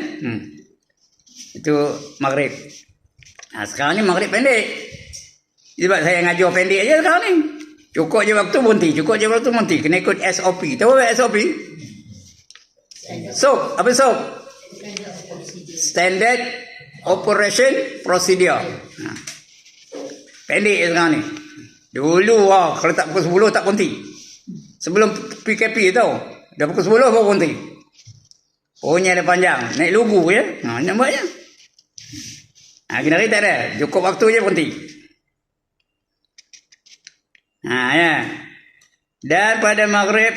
Itu maghrib. Sekarang ni maghrib pendek. Sebab saya ngajar pendek aja sekarang ni. Cukup je waktu berhenti. Kena ikut SOP. Tahu apa SOP? SOP. Apa SOP? Standard Operation Procedure. Pendek sekarang ni. Dulu kalau tak pukul 10 tak berhenti. Sebelum PKP tau. Dah pukul 10 baru berhenti. Punya ada panjang. Naik lugu ya. Nampaknya. Kena tak ada. Cukup waktu je berhenti. Ya. Dan pada maghrib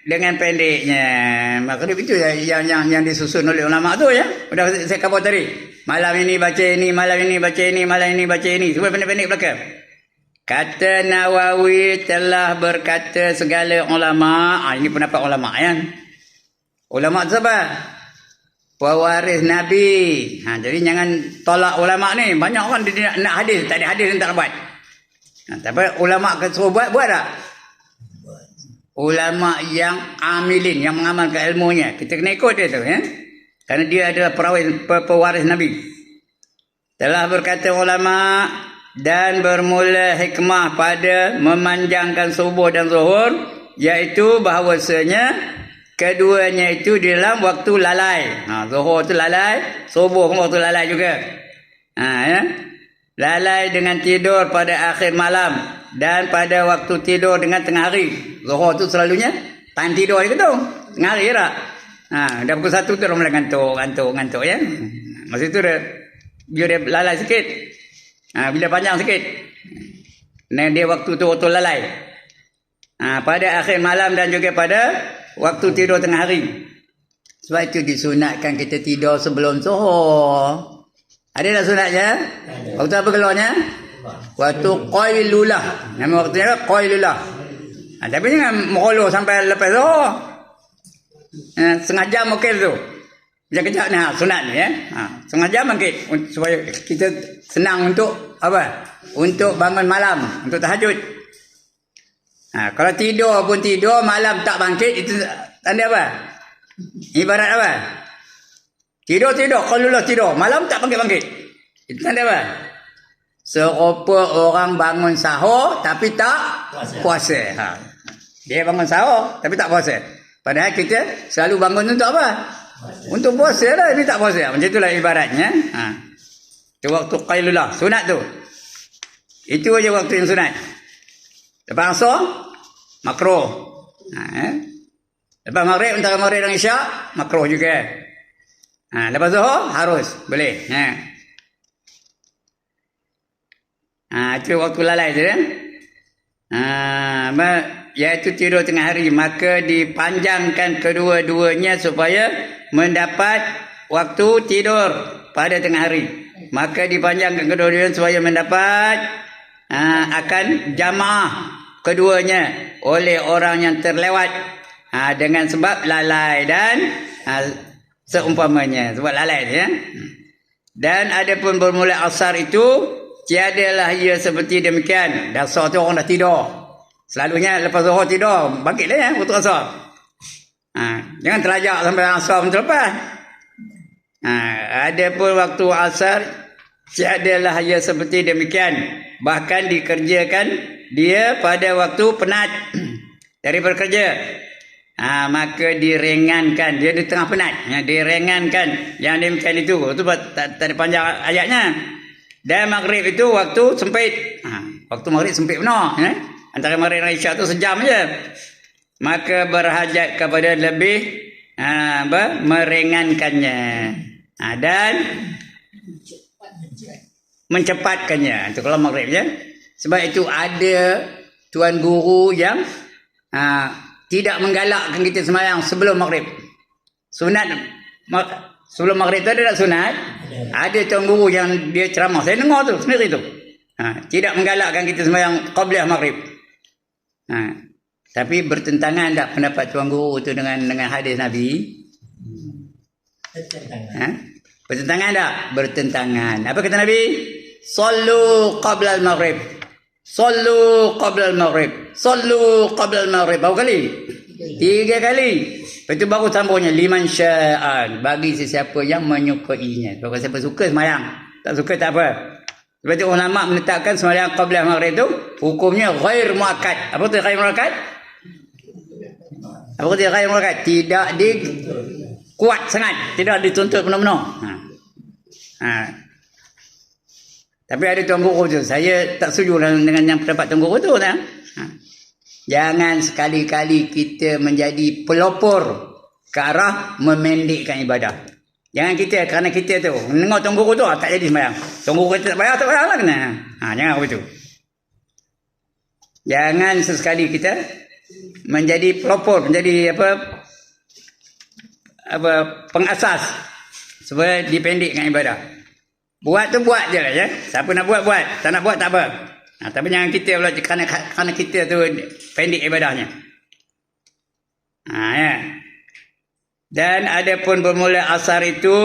dengan pendeknya. Maghrib itu yang disusun oleh ulama tu ya. Sudah saya khabar tadi. Malam ini baca ini, malam ini baca ini, malam ini baca ini. Semua pendek-pendek belakang. Kata Nawawi telah berkata segala ulama. Ini pendapat ulama ya. Ulama siapa? Pewaris Nabi. Jadi jangan tolak ulama ni. Banyak orang dia nak hadis, tak ada hadis yang tak buat. Tapi ulama suruh buat tak? Ulama yang amilin, yang mengamalkan ilmunya. Kita kena ikut dia tu ya. Kerana dia adalah pewaris Nabi. Telah berkata ulama dan bermula hikmah pada memanjangkan subuh dan zuhur, iaitu bahawasanya keduanya itu di dalam waktu lalai. Zuhur tu lalai, subuh pun waktu lalai juga. Ya. Lalai dengan tidur pada akhir malam dan pada waktu tidur dengan tengah hari. Zuhur tu selalunya time tidur je tu. Tengah hari tak? Dah pukul 1 tu dah mula ngantuk ya. Masa tu dia lalai sikit. Bila panjang sikit. Dan dia waktu tu waktu lalai. Pada akhir malam dan juga pada waktu tidur tengah hari. Sebab itu disunatkan kita tidur sebelum zuhur. Ada tak sunatnya? Waktu apa keluarnya? Waktu qailulah. Nama waktunya qailulah. Tapi jangan merolor sampai lepas zuhur. Setengah jam okey tu. Kejap-kejap ni sunat ni ya. Setengah jam okey supaya kita senang untuk apa? Untuk bangun malam, untuk tahajud. Kalau tidur pun tidur, malam tak bangkit, itu tanda apa? Ibarat apa? Tidur, qalullah tidur, malam tak bangkit. Itu tanda apa? Serupa orang bangun sahur tapi tak puasa. Dia bangun sahur tapi tak puasa. Padahal kita selalu bangun untuk apa? Untuk puasa lah, ini tak puasa. Macam itulah ibaratnya. Itu waktu qailullah, sunat tu. Itu aja waktu yang sunat. Lepas asar, makruh. Lepas maghrib, antara maghrib dan isyak, makruh juga. Lepas zuhur, harus. Boleh. Itu waktu lalai tu. Iaitu tidur tengah hari. Maka dipanjangkan kedua-duanya supaya mendapat waktu tidur pada tengah hari. Maka dipanjangkan kedua-duanya supaya mendapat akan jamaah keduanya oleh orang yang terlewat dengan sebab lalai dan seumpamanya, sebab lalai ya. Dan adapun bermula asar itu tiadalah ia seperti demikian. Asar tu orang dah tidur. Selalunya lepas zuhur tidur, bangkitlah ya waktu asar. Jangan terlajak sampai asar pun terlepas. Adapun waktu asar tiadalah ia seperti demikian. Bahkan dikerjakan dia pada waktu penat dari bekerja. Maka diringankan. Dia di tengah penat. Diringankan yang demikian itu. Itu tak ada panjang ayatnya. Dan maghrib itu waktu sempit. Waktu maghrib sempit benar. Antara maghrib dan isyak itu sejam je. Maka berhajat kepada lebih meringankannya. Dan mencepatkannya. Itu kalau maghrib je. Sebab itu ada tuan guru yang tidak menggalakkan kita sembahyang sebelum maghrib. Sunat sebelum maghrib tu ada tak sunat? Ada tuan guru yang dia ceramah. Saya dengar tu sendiri tu. Tidak menggalakkan kita sembahyang qabliyah maghrib. Tapi bertentangan tak pendapat tuan guru tu dengan hadis Nabi? Bertentangan tak? Bertentangan. Apa kata Nabi? Sallu qabla al-maghrib. Sallu qabla al-maghrib. Sallu qabla al-maghrib. Berapa kali? 3 kali. Lepas itu baru sambungnya liman sya'an, bagi sesiapa yang menyukainya. Kalau siapa suka sembahyang, tak suka tak apa. Sebab itu ulama menetapkan sembahyang qabla al-maghrib itu hukumnya ghair muakkad. Apa tu ghair muakkad? Apa tu ghair muakkad? Tidak kuat sangat, tidak dituntut benar-benar. Tapi ada tuan guru tu, saya tak setuju dengan yang pendapat tuan guru tu. Jangan sekali-kali kita menjadi pelopor ke arah memendekkan ibadah. Jangan kita, kerana kita tu mendengar tuan guru tu tak jadi sembahyang. Tuan guru kata tak payah lah kena. Jangan begitu. Jangan sesekali kita menjadi pelopor, menjadi apa pengasas supaya dipendekkan ibadah. Buat tu buat je lah ya. Siapa nak buat buat, tak nak buat tak apa. Tapi jangan kita pula kerana kita tu pendek ibadahnya. Ya. Dan ada pun bermula asar itu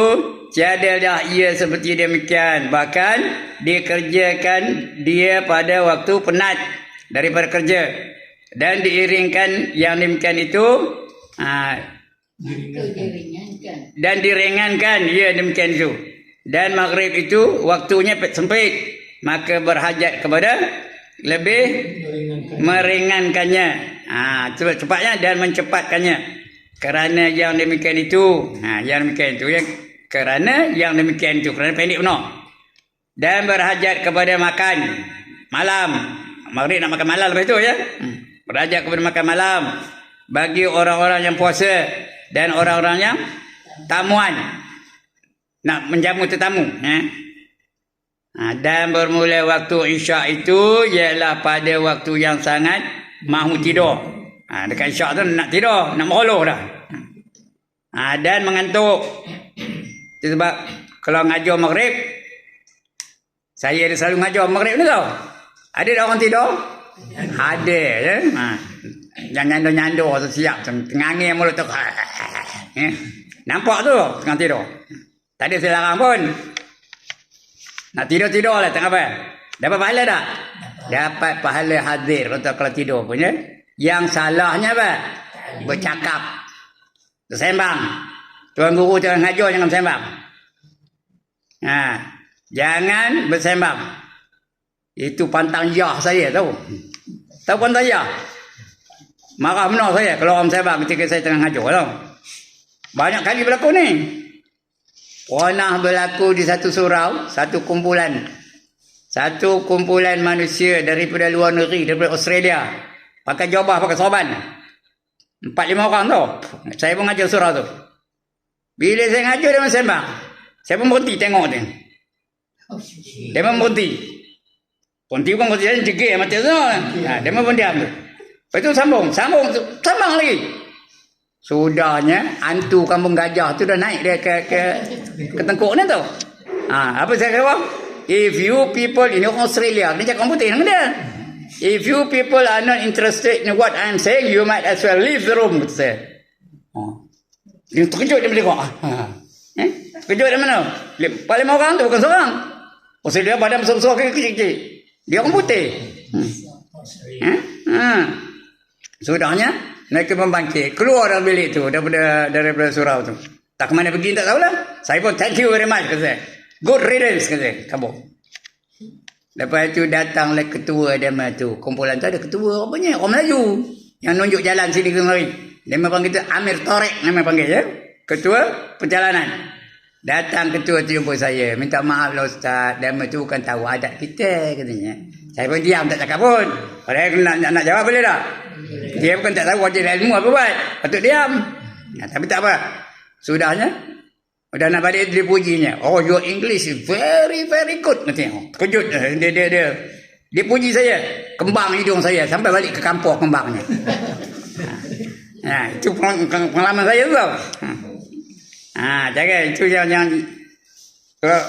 tiada dah ia seperti demikian. Bahkan dikerjakan dia pada waktu penat daripada kerja. Dan diiringkan yang demikian itu
Diringankan.
dan diringankan ya demikian itu. Dan maghrib itu waktunya sempit, maka berhajat kepada lebih meringankannya. Cepatnya dan mencepatkannya. Kerana yang demikian itu, yang demikian itu ya, kerana yang demikian itu, kerana pendek penuh. Dan berhajat kepada makan malam. Maghrib nak makan malam lepas itu ya. Berhajat kepada makan malam bagi orang-orang yang puasa dan orang-orang yang tamuan. Nak menjamu tetamu. Dan bermula waktu isyak itu ialah pada waktu yang sangat mahu tidur. Dekat isyak tu nak tidur, nak meroloh dah. Dan mengantuk. Itu sebab kalau ngajar maghrib, saya ada selalu ngajar maghrib ni tau. Ada tak orang tidur? Ada ya. Jangan nyandor tu siap tengangir mulut tu. Nampak tu tengah tidur. Tak ada selarang pun. Nak tidur-tidur lah tengah apa? Dapat pahala tak? Dapat pahala hadir kalau tidur punya. Yang salahnya apa? Bercakap. Bersembang. Tuan guru jangan ngajar, jangan bersembang. Jangan bersembang. Itu pantang yah saya tahu. Tahu pantang yah? Marah benar saya kalau orang bersembang ketika saya tengah ngajar tahu. Banyak kali berlaku ni. Pernah berlaku di satu surau, satu kumpulan manusia daripada luar negeri, daripada Australia, pakai jubah, pakai sorban, 4-5 orang tu. Saya pun ngajar surau tu. Bila saya ngajar dia sembang, saya pun berhenti tengok dia. Dia pun berhenti bukan berhenti, dia jegik mati tu. Dia pun diam tu. Lepas tu sambung lagi. Sudahnya hantu kampung gajah tu dah naik dia ke tengkuk ni tu. Apa saya kata? If you people in Australia, dia cakap putih dengan dia. If you people are not interested in what I'm saying, you might as well leave the room, kata saya. Dia terkejut dia tengok. Terkejut dari mana? Paling orang tu bukan seorang. Australia badan besar-besar kecil-kecil. Dia orang putih. Sudahnya mereka membangkit, keluar dari bilik tu daripada surau tu. Tak ke mana pergi tak tahulah. Saya pun thank you very much, kata saya. Good riddance, kata saya. Kabur. Lepas tu datanglah ketua dia tu. Kumpulan tu ada ketua apanya? Orang Melayu yang nunjuk jalan sini kemari. Dia panggil tu Amir Torek, nama panggil ya. Ketua perjalanan. Datang ketua tu jumpa saya. Minta maaf lah Ustaz. Dia tu bukan tahu adat kita, katanya. Saya pun diam, tak cakap pun. Padahal nak jawab boleh tak? Dia bukan tak tahu wajib ilmu apa buat. Patut diam. Tapi tak apa. Sudahnya, dah nak balik dia pujinya. Oh, your English is very, very good. Terkejut. Dia puji saya. Kembang hidung saya. Sampai balik ke kampung kembangnya. Itu pengalaman saya tu. Jangan. Itu yang kalau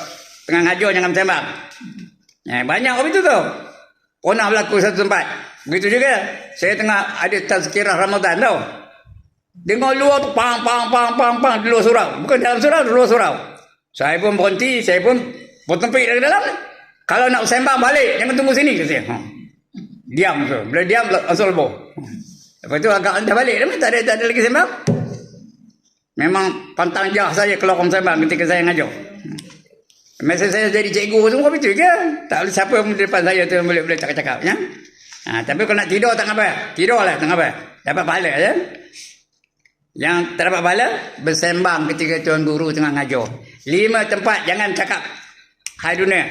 tengah ngajar jangan sembang. Banyak orang itu tu. Pernah berlaku satu tempat. Begitu juga. Saya tengah ada tazkirah Ramadan tau. Dengar luar tu pang di luar surau. Bukan dalam surau, di luar surau. Saya pun berhenti, saya pun bertempik dari dalam. Kalau nak sembang balik, jangan tunggu sini, kata saya. Diam tu. Bila diam, langsung lebuh. Lepas tu agak dah balik. Tak ada lagi sembang. Memang pantang jah saya kalau orang sembang ketika saya ngajar. Masa saya jadi cikgu semua begitu ke? Tak boleh siapa di depan saya tu boleh cakap-cakap ya. Tapi kalau nak tidur tak apa. Tidurlah tak apa. Dapat pahala ya. Yang tak dapat pahala bersembang ketika tuan guru tengah ngajar. 5 tempat jangan cakap hal dunia.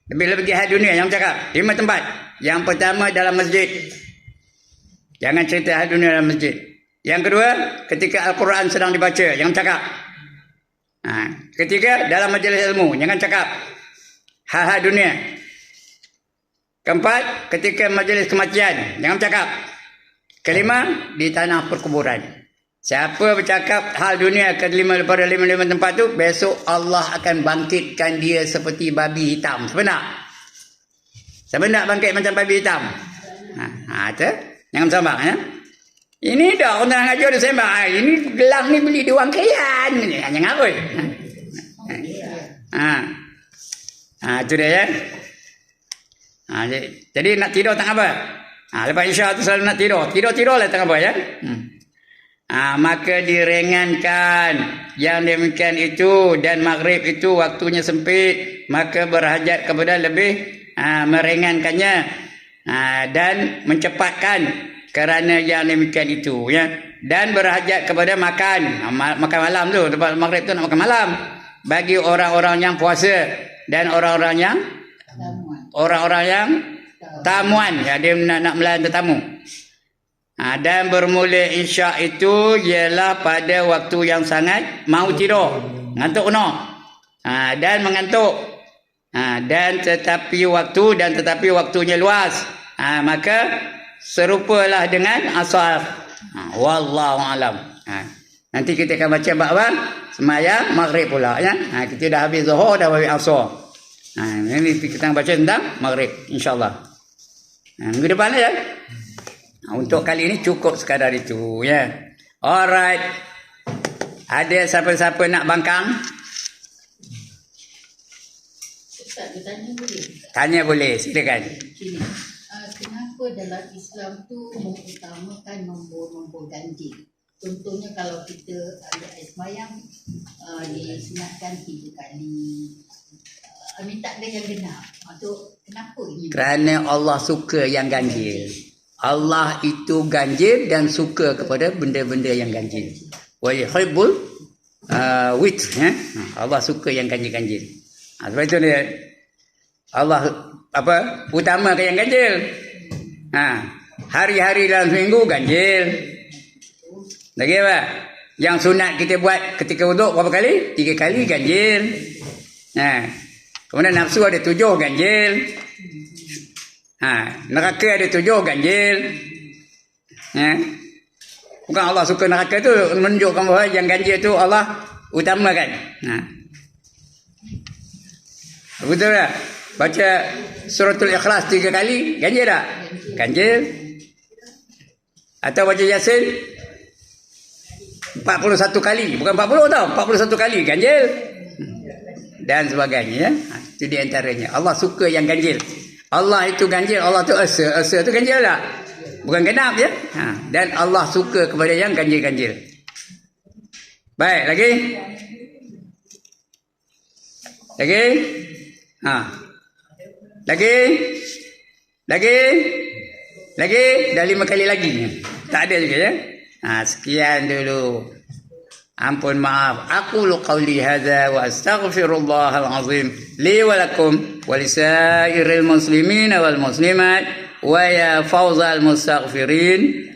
Lebih-lebih hal dunia yang cakap. 5 tempat. Yang pertama dalam masjid. Jangan cerita hal dunia dalam masjid. Yang kedua ketika Al-Quran sedang dibaca, jangan cakap. Ketiga, dalam majlis ilmu, jangan cakap hal-hal dunia. Keempat, ketika majlis kematian, jangan cakap. Kelima, di tanah perkuburan. Siapa bercakap hal dunia kelima daripada lima tempat tu, besok Allah akan bangkitkan dia seperti babi hitam. Siapa nak? Siapa nak bangkit macam babi hitam? Tu. Jangan sembang ya. Ini dah orang tengah ngajar dia sembang. Ini gelang ni beli di wang kalian. Jangan apa. Itu dia ya. Jadi nak tidur tak apa. Lepas Isya tu selalu nak tidur. Tidur-tidurlah tak apa ya. Maka diringankan yang demikian itu, dan maghrib itu waktunya sempit, maka berhajat kepada lebih meringankannya dan mencepatkan kerana yang demikian itu ya. Dan berhajat kepada makan malam tu, lepas maghrib tu nak makan malam bagi orang-orang yang puasa dan orang-orang yang tamuan ya, dia nak melayan tetamu. Dan bermula Isya itu ialah pada waktu yang sangat mau tidur, ngantuk no. Dan mengantuk. Dan tetapi waktunya luas. Maka serupalah dengan asar. Wallahu alam. Nanti kita akan baca bab sembahyang maghrib pula ya. Kita dah habis zuhur, dah habis asar. Ini kita akan baca tentang maghrib insya-Allah. Minggu depan ya. Untuk kali ini cukup sekadar itu ya. Alright. Ada siapa-siapa nak bangkang?
Ustaz, tanya boleh?
Tanya boleh, silakan.
Kenapa dalam Islam tu mengutamakan nombor-nombor ganjil? Contohnya kalau kita ada sembahyang disunatkan 3 kali. Tak ada yang genap. Kenapa ini?
Kerana Allah suka yang ganjil. Allah itu ganjil dan suka kepada benda-benda yang ganjil. Wa yuhibbul witr ya. Allah suka yang ganjil-ganjil. Sebab itu dia Allah utamakan yang ganjil. Hari-hari dalam seminggu ganjil. Lagi apa? Yang sunat kita buat ketika wuduk berapa kali? 3 kali ganjil. Kemudian nafsu ada 7 ganjil. Neraka ada 7 ganjil. Bukan Allah suka neraka tu menunjukkan bahawa yang ganjil tu Allah utamakan. Betul tak? Baca suratul Ikhlas 3 kali ganjil tak? Ganjil. Atau baca Yasin 41 kali, bukan 40 tau, 41 kali ganjil. Dan sebagainya ya. Itu di antaranya. Allah suka yang ganjil. Allah itu ganjil, Allah tu asa tu ganjil tak? Bukan genap ya. Dan Allah suka kepada yang ganjil-ganjil. Baik, lagi? Lagi? Dah 5 kali lagi. Tak ada juga ya. Sekian dulu. Ampun maaf. Aqulu qawli hadza wa astaghfirullahal azim li wa lakum wa lisairil muslimina wal muslimat wa ya fawzal mustaghfirin.